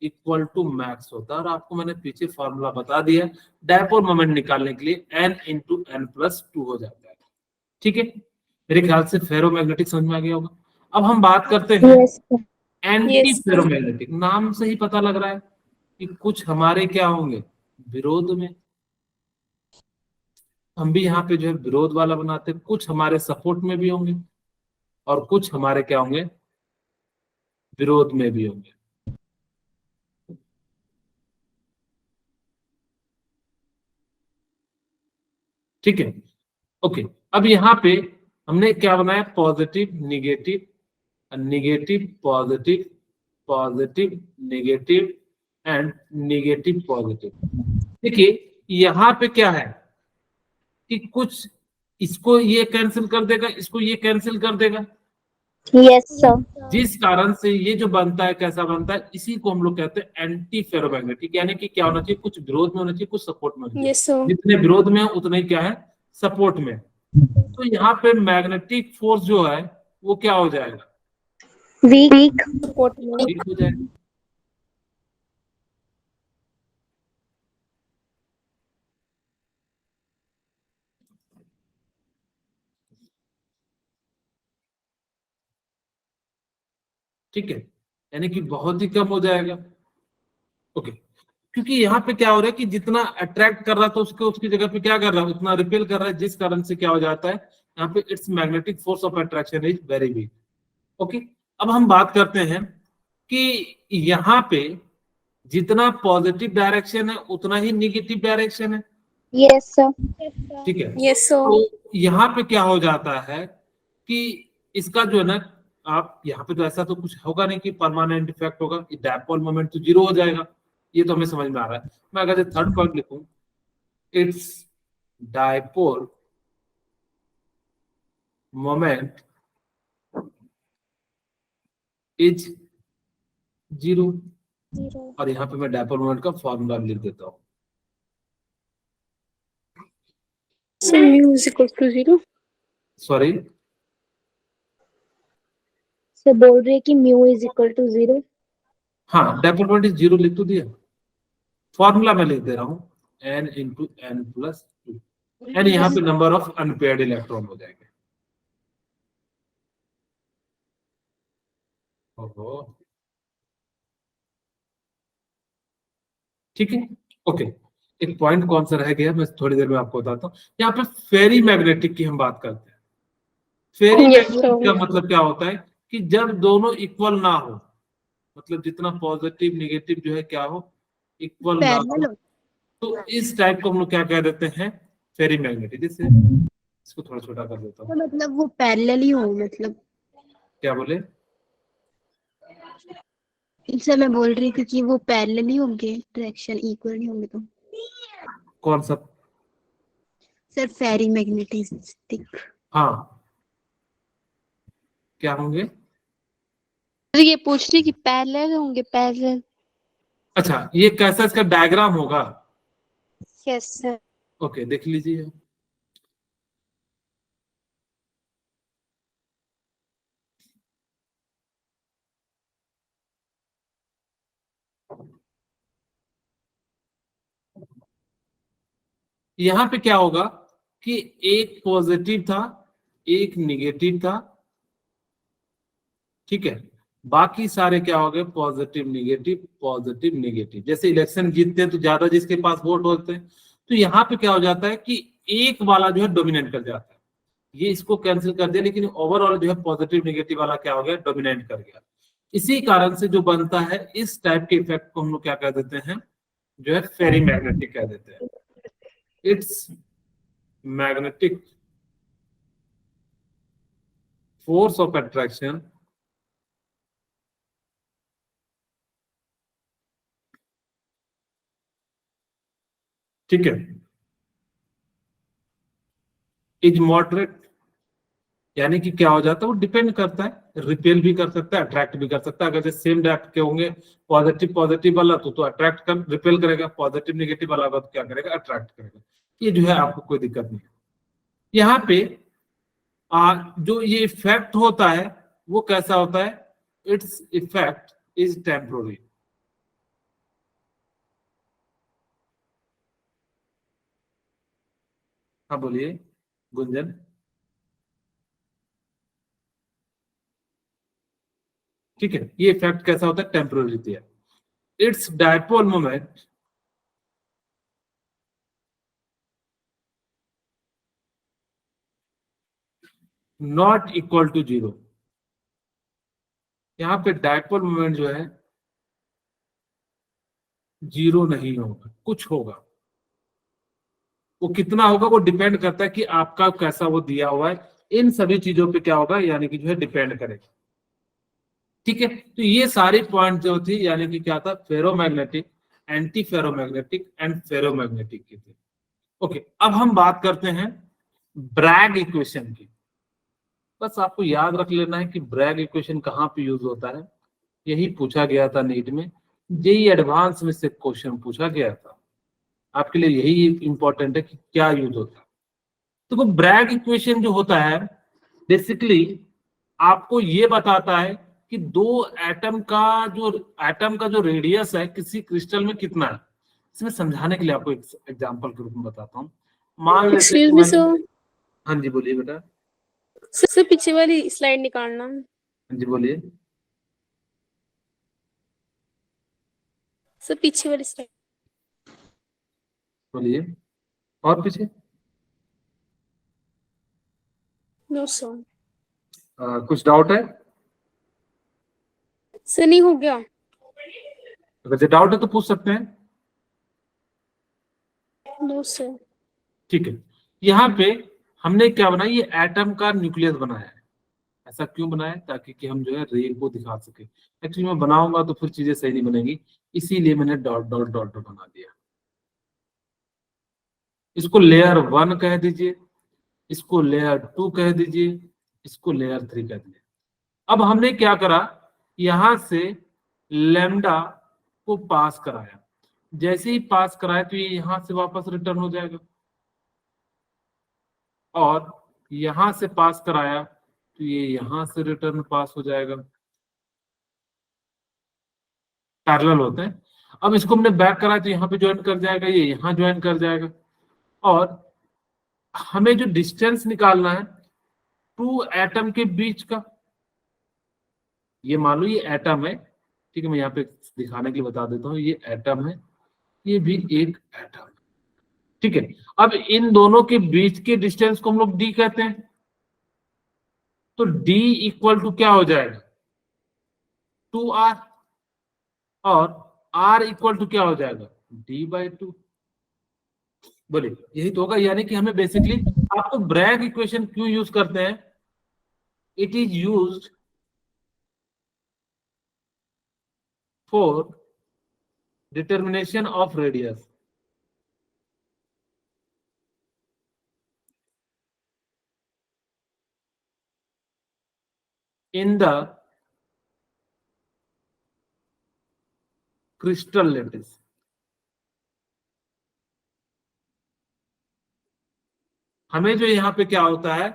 इक्वल टू मैक्स होता है। और आपको मैंने पीछे फॉर्मूला बता दिया, डायपोल मोमेंट निकालने के लिए n इंटू एन प्लस 2 हो जाता है। ठीक है, मेरे ख्याल से फेरोमैग्नेटिक समझ में आ गया होगा। अब हम बात करते हैं यस सर। Anti ferromagnetic. नाम से ही पता लग रहा है कि कुछ हमारे क्या होंगे, विरोध में। हम भी यहाँ पे जो है विरोध वाला बनाते हैं, कुछ हमारे सपोर्ट में भी होंगे और कुछ हमारे क्या होंगे, विरोध में भी होंगे। ठीक है, ओके। अब यहाँ पे हमने क्या बनाया, positive negative, negative positive, positive negative and negative positive. देखिए यहाँ पे क्या है कि कुछ इसको ये कैंसिल कर देगा, इसको ये कैंसिल कर देगा, यस सर। जिस कारण से ये जो बनता है कैसा बनता है, इसी को हम लोग कहते हैं एंटी फेरोमैग्नेटिक। यानी कि क्या होना चाहिए, कुछ विरोध में होना चाहिए, कुछ सपोर्ट में होना चाहिए। Yes sir. जितने विरोध में है उतने ही क्या है, सपोर्ट में। तो यहाँ पे मैग्नेटिक फोर्स जो है वो क्या हो जाएगा, वीक। वीक हो जाएगा। ठीक है, यानी कि बहुत ही कम हो जाएगा। ओके, क्योंकि यहाँ पे क्या हो रहा है कि जितना अट्रैक्ट कर रहा था उसको, उसकी जगह पे क्या कर रहा है, उतना रिपेल कर रहा है, जिस कारण से क्या हो जाता है यहाँ पे, it's magnetic force of attraction is very weak. Okay, अब हम बात करते हैं कि यहाँ पे जितना पॉजिटिव डायरेक्शन है उतना ही निगेटिव डायरेक्शन है। Yes sir. ठीक है, यस सर। तो यहाँ पे क्या हो जाता है कि इसका जो है ना, आप यहाँ पे तो ऐसा तो कुछ होगा नहीं कि परमानेंट इफेक्ट होगा, डायपोल मोमेंट तो जीरो हो जाएगा, ये तो हमें समझ में आ रहा है। मैं अगर थर्ड पॉइंट लिखूं, it's dipole moment is zero, और यहाँ पे मैं डायपोल मोमेंट का फॉर्मूला लिख देता हूँ। Sir mu is equal to 0। Sorry, sir बोल रहे हैं कि म्यू इज इक्वल टू 0। हाँ, डायपोल मोमेंट इज जीरो लिख तो दिया, फॉर्मूला मैं लिख दे रहा हूँ n into n plus 2, n यहाँ पे नंबर ऑफ अनपेयर्ड इलेक्ट्रॉन हो जाएंगे। ओहो, ठीक है, ओके। एक पॉइंट कौन सा रह गया, मैं थोड़ी देर में आपको बताता हूँ। यहाँ पे फेरी मैग्नेटिक की हम बात करते हैं। फेरी मैग्नेटिक का मतलब क्या होता है कि जब दोनों इक्वल ना हो, मतलब जितना पॉजिटिव निगेटिव जो है क्या हो, इक्वल ना हो, तो इस टाइप को हम लोग क्या कह देते हैं, फेरी मैग्नेटिक। जैसे इसको थोड़ा छोटा कर देता हूँ। मतलब वो पैरेलल ही हो, मतलब क्या बोले, इनसे मैं बोल रही थी कि वो पैरेलल ही होंगे, डायरेक्शन इक्वल नहीं होंगे तो। कौन सा, सर फेरी मैग्नेटिक। हाँ, क्या होंगे, ये पूछ रही कि पैरेलल होंगे, पैरेलल। अच्छा ये कैसा इसका डायग्राम होगा, यस सर। ओके देख लीजिए। यहाँ पे क्या होगा कि एक पॉजिटिव था, एक निगेटिव था, ठीक है, बाकी सारे क्या हो गए, पॉजिटिव निगेटिव पॉजिटिव निगेटिव। जैसे इलेक्शन जीतते हैं तो ज्यादा जिसके पास वोट होते हैं, तो यहाँ पे क्या हो जाता है कि एक वाला जो है डोमिनेट कर जाता है, ये इसको कैंसिल कर दिया, लेकिन ओवरऑल जो है पॉजिटिव निगेटिव वाला क्या हो गया, डोमिनेट कर गया। इसी कारण से जो बनता है इस टाइप के इफेक्ट को हम लोग क्या कह देते हैं, जो है फेरी मैग्नेटिक कह देते हैं। It's magnetic force of attraction ठीक है, इज मॉडरेट। यानी कि क्या हो जाता है, वो डिपेंड करता है, रिपेल भी कर सकता है, अट्रैक्ट भी कर सकता है। अगर जैसे सेम डायरेक्ट के होंगे, पॉजिटिव पॉजिटिव वाला तो अट्रैक्ट कर रिपेल करेगा, पॉजिटिव नेगेटिव वाला तो क्या करेगा, अट्रैक्ट करेगा। ये जो है आपको कोई दिक्कत नहीं है। यहाँ पे जो ये इफेक्ट होता है वो कैसा होता है, इट्स इफेक्ट इज टेम्पोररी। हाँ बोलिए गुंजन। ठीक है, ये इफेक्ट कैसा होता है? टेम्पररी है। It's dipole moment not equal to zero. यहाँ पे डायपोल मोमेंट जो है जीरो नहीं होगा, कुछ होगा। वो कितना होगा वो डिपेंड करता है कि आपका कैसा वो दिया हुआ है, इन सभी चीजों पे क्या होगा यानी कि जो है डिपेंड करेगा। ठीक है, तो ये सारी पॉइंट जो थी यानी कि क्या था, ferromagnetic, anti ferromagnetic and ferromagnetic की थी। ओके, अब हम बात करते हैं ब्रैग इक्वेशन की। बस आपको याद रख लेना है कि ब्रैग इक्वेशन कहाँ पे यूज होता है। यही पूछा गया था नीट में, जेई एडवांस में से क्वेश्चन पूछा गया था। आपके लिए यही इंपॉर्टेंट है कि क्या यूज होता है। तो वो ब्रैग इक्वेशन जो होता है बेसिकली आपको ये बताता है कि दो एटम का जो रेडियस है किसी क्रिस्टल में कितना है। इसमें समझाने के लिए आपको एक एग्जांपल के रूप में बताता हूँ। मान लेते हैं एक्सक्यूज कि मी मैंने, सर, हाँ जी बोलिए बेटा। सर पीछे वाली स्लाइड निकालना। हाँ जी बोलिए। सर पीछे वाली स्लाइड। बोलिए और पीछे। नो सर, कुछ डाउट है? सर नहीं हो गया। अगर डाउट है तो पूछ सकते हैं। No sir. ठीक है, यहाँ पे हमने क्या बनाया, ये एटम का न्यूक्लियस बनाया है। ऐसा क्यों बनाया? ताकि कि हम जो है रे को दिखा सके। एक्चुअली मैं बनाऊंगा तो फिर चीजें सही नहीं बनेगी, इसीलिए मैंने डॉट डॉट डॉट डॉट बना दिया। इसको लेयर 1 कह दीजिए, इसको लेयर 2 कह दीजिए, इसको लेयर 3 कह दीजिए। अब हमने क्या करा, यहां से लैम्डा को पास कराया। जैसे ही पास कराया तो ये यहां से वापस रिटर्न हो जाएगा, और यहां से पास कराया तो ये यहां से रिटर्न पास हो जाएगा। पैरेलल होते हैं। अब इसको हमने बैक कराया तो यहाँ पे ज्वाइन कर जाएगा, ये यहाँ ज्वाइन कर जाएगा। और हमें जो डिस्टेंस निकालना है टू एटम के बीच का, ये मान लो ये एटम है। ठीक है, मैं यहाँ पे दिखाने के लिए बता देता हूँ, ये एटम है, ये भी एक एटम है। ठीक है, अब इन दोनों के बीच के डिस्टेंस को हम लोग डी कहते हैं। तो डी इक्वल टू क्या हो जाएगा, 2r, और r इक्वल टू क्या हो जाएगा, d/2। बोलिए यही तो होगा। यानी कि हमें बेसिकली, आपको ब्रैग इक्वेशन क्यों यूज करते हैं, it is used for determination of radius. In the crystal lattice. हमें जो यहाँ पे क्या होता है,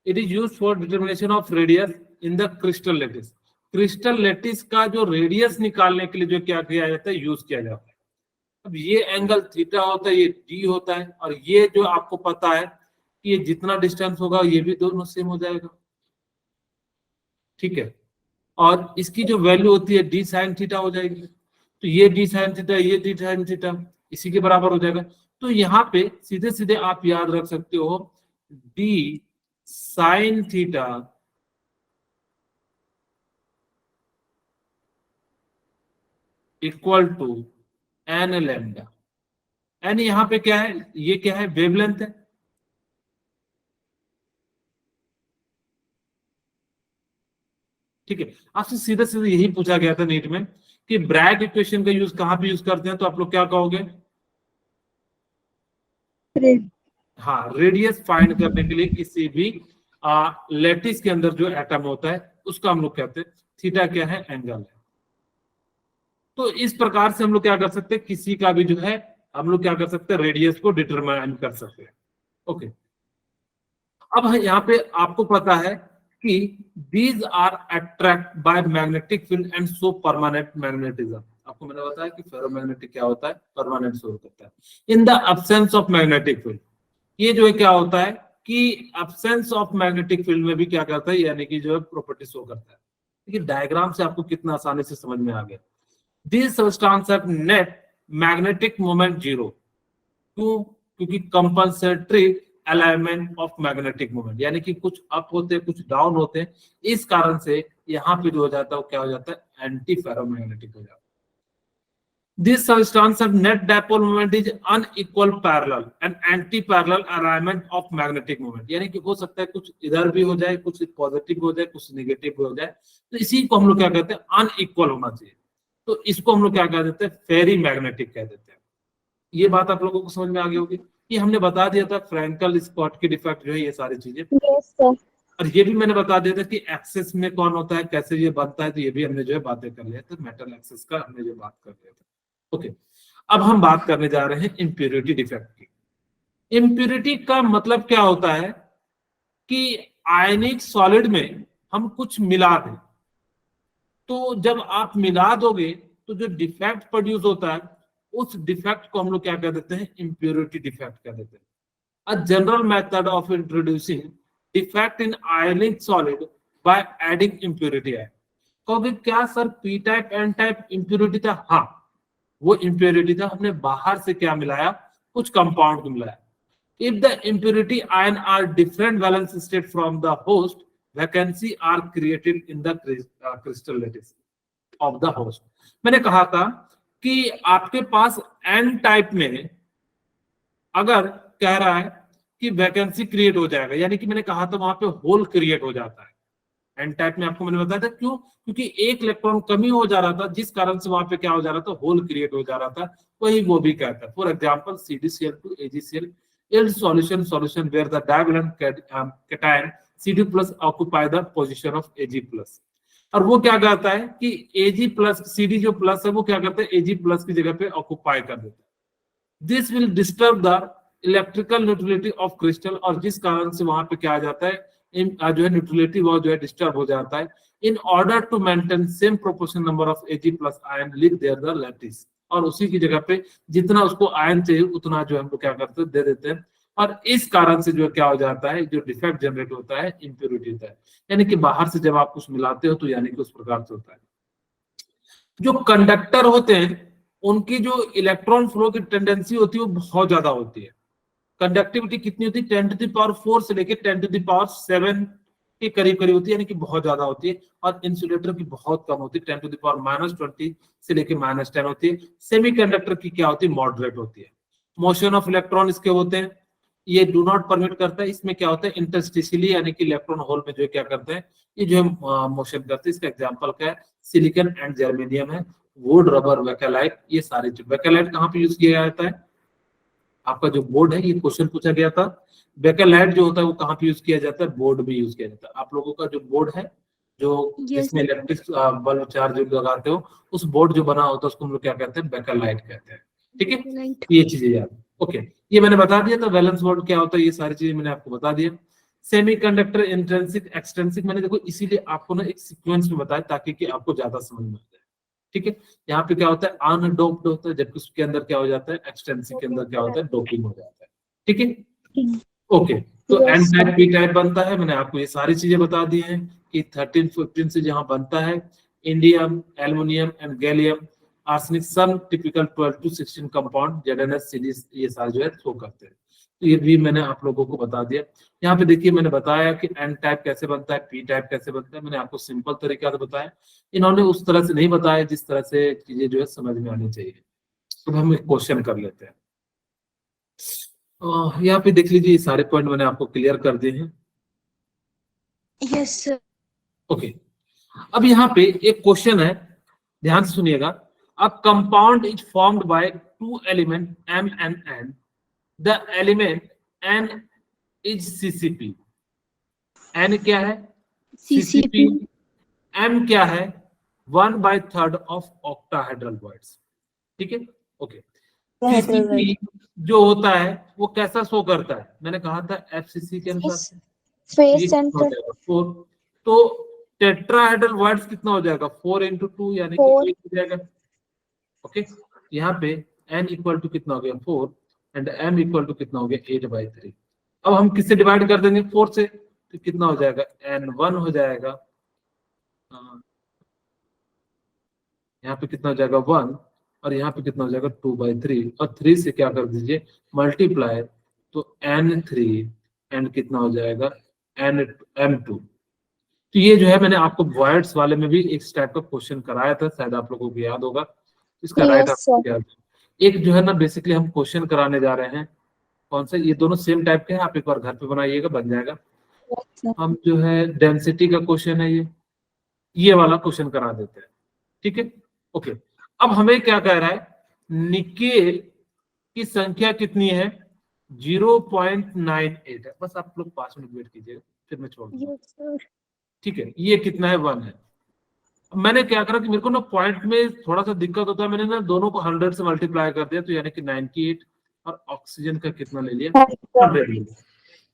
it is use for determination of radius in the crystal lattice. Crystal lattice का जो रेडियस निकालने के लिए जो क्या किया जाता है, यूज किया जाता है। अब ये एंगल थीटा होता है, ये डी होता है, और ये जो आपको पता है कि ये जितना डिस्टेंस होगा ये भी दोनों सेम हो जाएगा। ठीक है, और इसकी जो वैल्यू होती है डी साइन थीटा हो जाएगी। तो ये डी साइन थीटा, ये डी साइन थीटा इसी के बराबर हो जाएगा। तो यहाँ पे सीधे सीधे आप याद रख सकते हो, d sine theta equal to n lambda. N यहाँ पे क्या है, ये क्या है, वेवलेंथ है। ठीक है, आपसे सीधे सीधे यही पूछा गया था नीट में कि ब्रैग इक्वेशन का यूज कहां पे यूज करते हैं, तो आप लोग क्या कहोगे? हाँ, रेडियस फाइंड करने के लिए किसी भी लैटिस के अंदर जो एटम होता है उसका हम लोग कहते हैं थीटा क्या है, एंगल है। तो इस प्रकार से हम लोग क्या कर सकते हैं, किसी का भी जो है हम लोग क्या कर सकते हैं, रेडियस को डिटरमाइन कर सकते हैं। ओके, अब यहाँ पे आपको पता है कि these are attract by magnetic field and show permanent magnetism। आपको मैंने बताया कि फेरोमैग्नेटिक क्या होता है, परमानेंट शो करता है। In the absence of magnetic field, ये जो है क्या होता है कि एब्सेंस ऑफ मैग्नेटिक फील्ड में भी क्या करता है, यानी कि जो है प्रॉपर्टी शो करता है। देखिए डायग्राम से आपको कितना आसानी से समझ में आ गया। This substance have net magnetic moment zero. क्यों? क्योंकि compensatory alignment of magnetic moment, यानी कि कुछ अप होते हैं कुछ डाउन होते हैं, इस कारण से यहाँ पे जो हो जाता है वो क्या हो जाता है, एंटी फेरोमैग्नेटिक हो जाता है। This substance of net dipole moment is unequal parallel and anti-parallel alignment of magnetic moment, यानी कि हो सकता है कुछ इधर भी हो जाए, कुछ पॉजिटिव हो जाए, कुछ नेगेटिव हो जाए, तो इसी को हम लोग क्या कहते हैं, अनइक्वल होना चाहिए। तो इसको हम लोग क्या कह देते हैं, फेरी मैग्नेटिक कह देते हैं। ये बात आप लोगों को समझ में आ गई होगी। ये हमने बता दिया था फ्रैंकल स्कॉटकी डिफेक्ट जो है, ये सारी चीजें। Yes sir. और ये भी मैंने बता दिया था कि एक्सेस में कौन होता है, कैसे ये बनता है, तो ये भी हमने जो है बातें कर लिया था, मेटल एक्सेस का हमने जो बात कर लिया था। ओके, अब हम बात करने जा रहे हैं इम्प्योरिटी डिफेक्ट की। इम्प्योरिटी का मतलब क्या होता है कि आयनिक सॉलिड में हम कुछ मिला दें, तो जब आप मिला दोगे तो जो डिफेक्ट प्रोड्यूस होता है, उस डिफेक्ट को हम लोग क्या कह देते हैं, इम्प्योरिटी डिफेक्ट कह देते हैं। A general method of introducing defect in ionic solid by adding impurity है। कहोगे क्या sir p type n type impurity था? हाँ, वो इम्प्योरिटी था, हमने बाहर से क्या मिलाया, कुछ कंपाउंड मिलाया। If the impurity ion are different valence state from the host, vacancy are created in the crystal lattice of the host. मैंने कहा था कि आपके पास एन टाइप में अगर कह रहा है कि वैकेंसी क्रिएट हो जाएगा, यानी कि मैंने कहा था वहां पे होल क्रिएट हो जाता है। एन टाइप में आपको मैंने बताया था, क्यों? क्योंकि एक इलेक्ट्रॉन कमी हो जा रहा था, जिस कारण से वहां पे क्या हो जा रहा था, होल क्रिएट हो जा रहा था। वही वो भी कहता है। For example CdCl2 AgCl yield solution where the divalent cation Cd+ occupy the position of Ag+। और वो क्या कहता है कि Ag+, Cd जो प्लस है वो क्या करता है, Ag+ की जगह पे ऑक्यूपाई कर देता है। This will disturb the electrical neutrality of crystal, और जिस कारण से वहां पे क्या आ जाता है, जो है न्यूट्रलिटी वो जो है डिस्टर्ब हो जाता है। In order to maintain same proportion number of Ag+ ion लिख देयर द लैटिस, और उसी की जगह पे जितना उसको आयन चाहिए उतना जो हम लोग क्या करते हैं, दे देते हैं। और इस कारण से जो क्या हो जाता है, जो डिफेक्ट जनरेट होता है, इम्प्योरिटी होता है। यानी कि बाहर से जब आप कुछ मिलाते हो तो यानी कि उस प्रकार से होता है। जो कंडक्टर होते हैं उनकी जो इलेक्ट्रॉन फ्लो की टेंडेंसी होती है वो बहुत ज्यादा होती है। कंडक्टिविटी कितनी होती है, 10⁴ से लेके 10⁷ के करीब करीब होती है, यानी कि बहुत ज्यादा होती है। और इंसुलेटर की बहुत कम होती है, 10⁻⁻20 से लेके -10 होती है। सेमीकंडक्टर की क्या होती है, मॉडरेट होती है। मोशन ऑफ इलेक्ट्रॉन इसके होते हैं, ये डू नॉट परमिट करता है। इसमें क्या होता है, इंटरस्टिशियली यानी कि इलेक्ट्रॉन होल में जो है क्या करते हैं, ये जो है मोशन करते हैं। इसका एग्जांपल क्या है, सिलिकॉन एंड जर्मेनियम है, वुड, रबर, वेकेलाइट, ये सारे चीज। वेकेलाइट कहाँ पे यूज किया जाता है, आपका जो बोर्ड है, ये क्वेश्चन पूछा गया था। वेकेलाइट जो होता है वो कहाँ पे यूज किया जाता है, बोर्ड में यूज किया जाता है। आप लोगों का जो बोर्ड है, जो जिसमें इलेक्ट्रिक बल्ब चार्ज लगाते हो, उस बोर्ड जो बना होता है उसको हम लोग क्या कहते हैं, वेकेलाइट कहते हैं। ठीक है, ये चीजें याद। ओके, ये मैंने बता दिया था। वैलेंस बोर्ड क्या होता है, ये सारी चीजें मैंने आपको बता दिया। सेमीकंडक्टर इंट्रिंसिक एक्सट्रिंसिक, मैंने देखो इसीलिए आपको ना एक सीक्वेंस में बताया ताकि कि आपको ज्यादा समझ में आ जाए। ठीक है, यहाँ पे क्या होता है, अनडोप्ड होता है, जबकि उसके अंदर क्या हो जाता है, एक्सटेंसिव के अंदर क्या होता है, डोपिंग हो जाता है। ठीक है, ओके। तो एन टाइप पी टाइप बनता है, मैंने आपको ये सारी चीजें बता दी हैं कि 13 15 से जहां बनता है, indium, aluminium and gallium, arsenic, some typical 12 to 16 compound ZnS series, ये सारे जो है शो करते हैं। तो ये भी मैंने आप लोगों को बता दिया। यहाँ पे देखिए मैंने बताया कि एन टाइप कैसे बनता है, पी टाइप कैसे बनता है, मैंने आपको सिंपल तरीका से बताया। इन्होंने उस तरह से नहीं बताया जिस तरह से चीजें जो है समझ में आनी चाहिए। तो हम एक क्वेश्चन कर लेते हैं। यहाँ पे देख लीजिए, सारे पॉइंट मैंने आपको क्लियर कर दिए हैं। Yes sir. ओके, अब यहाँ पे एक क्वेश्चन है, ध्यान से सुनिएगा। A compound is formed by 2 element M and N. The element N is CCP. N क्या है, CCP. M क्या है, 1/3 of octahedral bonds. ठीक है, ओके। CCP जो होता है वो कैसा शो करता है, मैंने कहा था FCC के अनुसार फेस सेंटर। 4। तो टेट्राहेड्रल बॉन्ड्स कितना हो जाएगा, 4 × 2 यानी कि 8 हो जाएगा। ओके, यहाँ पे N इक्वल टू कितना हो गया, 4, एंड M इक्वल टू कितना हो गया, 8/3। अब हम किससे डिवाइड कर देंगे? 4 से। तो कितना हो जाएगा? n1 हो जाएगा, यहाँ पे कितना हो जाएगा? 1, और यहाँ पे कितना हो जाएगा? 2/3, और 3 से क्या कर दीजिए? मल्टीप्लाई, तो n3 एंड कितना हो जाएगा? m2। तो ये जो है मैंने आपको वॉइड्स वाले में भी एक टाइप का क्वेश्चन कराया था, शायद आप लोगों को याद होगा। इसका राइट Yes, आंसर क्या है? एक जो है ना, बेसिकली हम क्वेश्चन कराने जा रहे हैं, कौन सा? ये दोनों सेम टाइप के हैं, आप एक बार घर पे बनाइएगा, बन जाएगा। sir. हम जो है डेंसिटी का क्वेश्चन है, ये वाला क्वेश्चन करा देते हैं, ठीक है? ओके, अब हमें क्या कह रहा है? निकेल की संख्या कितनी है? 0.98 है। बस आप लोग 5 मिनट वेट कीजिएगा, फिर मैं छोड़ दूंगा। Yes, sir. ठीक है, ये कितना है? 1 है। मैंने क्या करा कि मेरे को ना पॉइंट में थोड़ा सा दिक्कत होता है, मैंने ना दोनों को 100 से मल्टीप्लाई कर दिया, तो यानी कि 98, और ऑक्सीजन का कितना ले लिया? 100 ले लिया।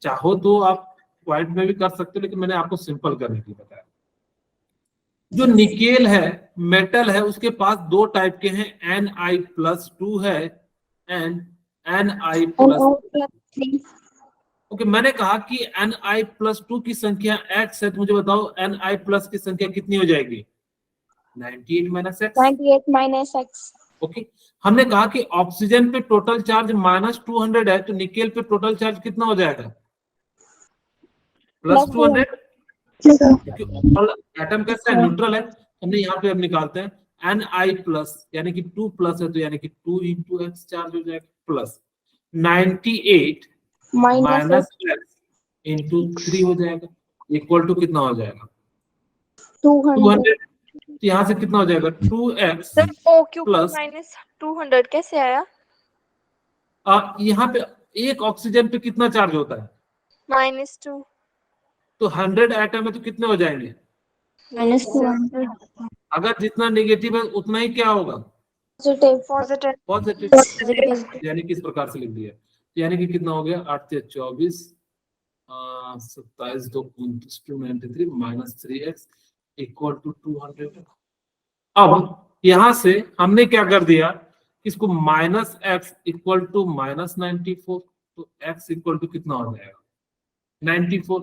चाहो तो आप पॉइंट में भी कर सकते हो, लेकिन मैंने आपको सिंपल करने के लिए बताया। जो निकेल है, मेटल है, उसके पास दो टाइप के हैं, Ni+2 है एंड Ni+3। ओके, मैंने कहा कि Ni+2 की संख्या x है, तो मुझे बताओ Ni+ की संख्या कितनी हो जाएगी? 98 - x। 98 - x। ओके, हमने कहा कि ऑक्सीजन पे टोटल चार्ज -200 है, तो निकेल पे टोटल चार्ज कितना हो जाएगा? +200। क्योंकि ऑल एटम कैसा है? न्यूट्रल है। हमने यहाँ पे अब निकालते हैं Ni+, यानी कि 2+ है, तो यानी कि 2 × x चार्ज हो जाएगा, प्लस 98 -x -x × 3 हो जाएगा, इक्वल टू कितना हो जाएगा? 200। तो यहाँ से कितना हो जाएगा? 2x सर OQ प्लस, -200 कैसे आया? यहाँ पे एक ऑक्सीजन पे कितना चार्ज होता है? -2। तो 100 एटम है, तो कितने हो जाएंगे? -200। अगर जितना नेगेटिव है उतना ही क्या होगा? पॉजिटिव। पॉजिटिव। यानी कि इस प्रकार से लिख दिया, यानी कि कितना हो गया? 8 × 24, 27 × 2 = 29, 293 -3x = 200। अब यहां से हमने क्या कर दिया? इसको -x = -94, तो x = कितना हो जाएगा? 94।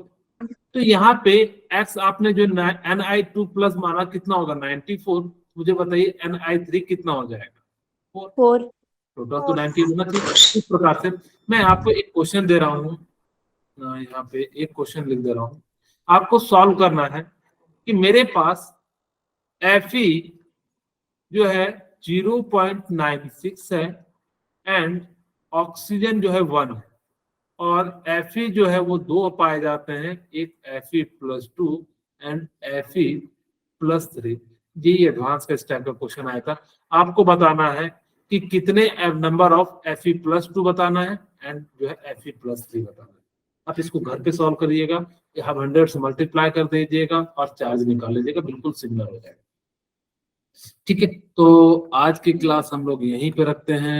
तो यहाँ पे x आपने जो Ni2+ माना, कितना होगा? 94। मुझे बताइए Ni3 कितना हो जाएगा? 4। टोटल तो 90 होना चाहिए। इस प्रकार से मैं आपको एक क्वेश्चन दे रहा हूँ, यहाँ पे एक क्वेश्चन लिख दे रहा हूँ, आपको सॉल्व करना है कि मेरे पास Fe जो है 0.96 है एंड ऑक्सीजन जो है 1 है, और Fe जो है वो 2 पाए जाते हैं, एक Fe+2 एंड Fe+3। ये एडवांस का इस टाइप का क्वेश्चन आया था। आपको बताना है कि कितने नंबर ऑफ Fe+2 बताना है एंड जो है Fe+3 बताना है। आप इसको घर पे सॉल्व करिएगा, आप 100 से मल्टीप्लाई कर दीजिएगा और चार्ज निकाल लीजिएगा, बिल्कुल सिमिलर हो जाएगा। ठीक है, तो आज की क्लास हम लोग यहीं पे रखते हैं।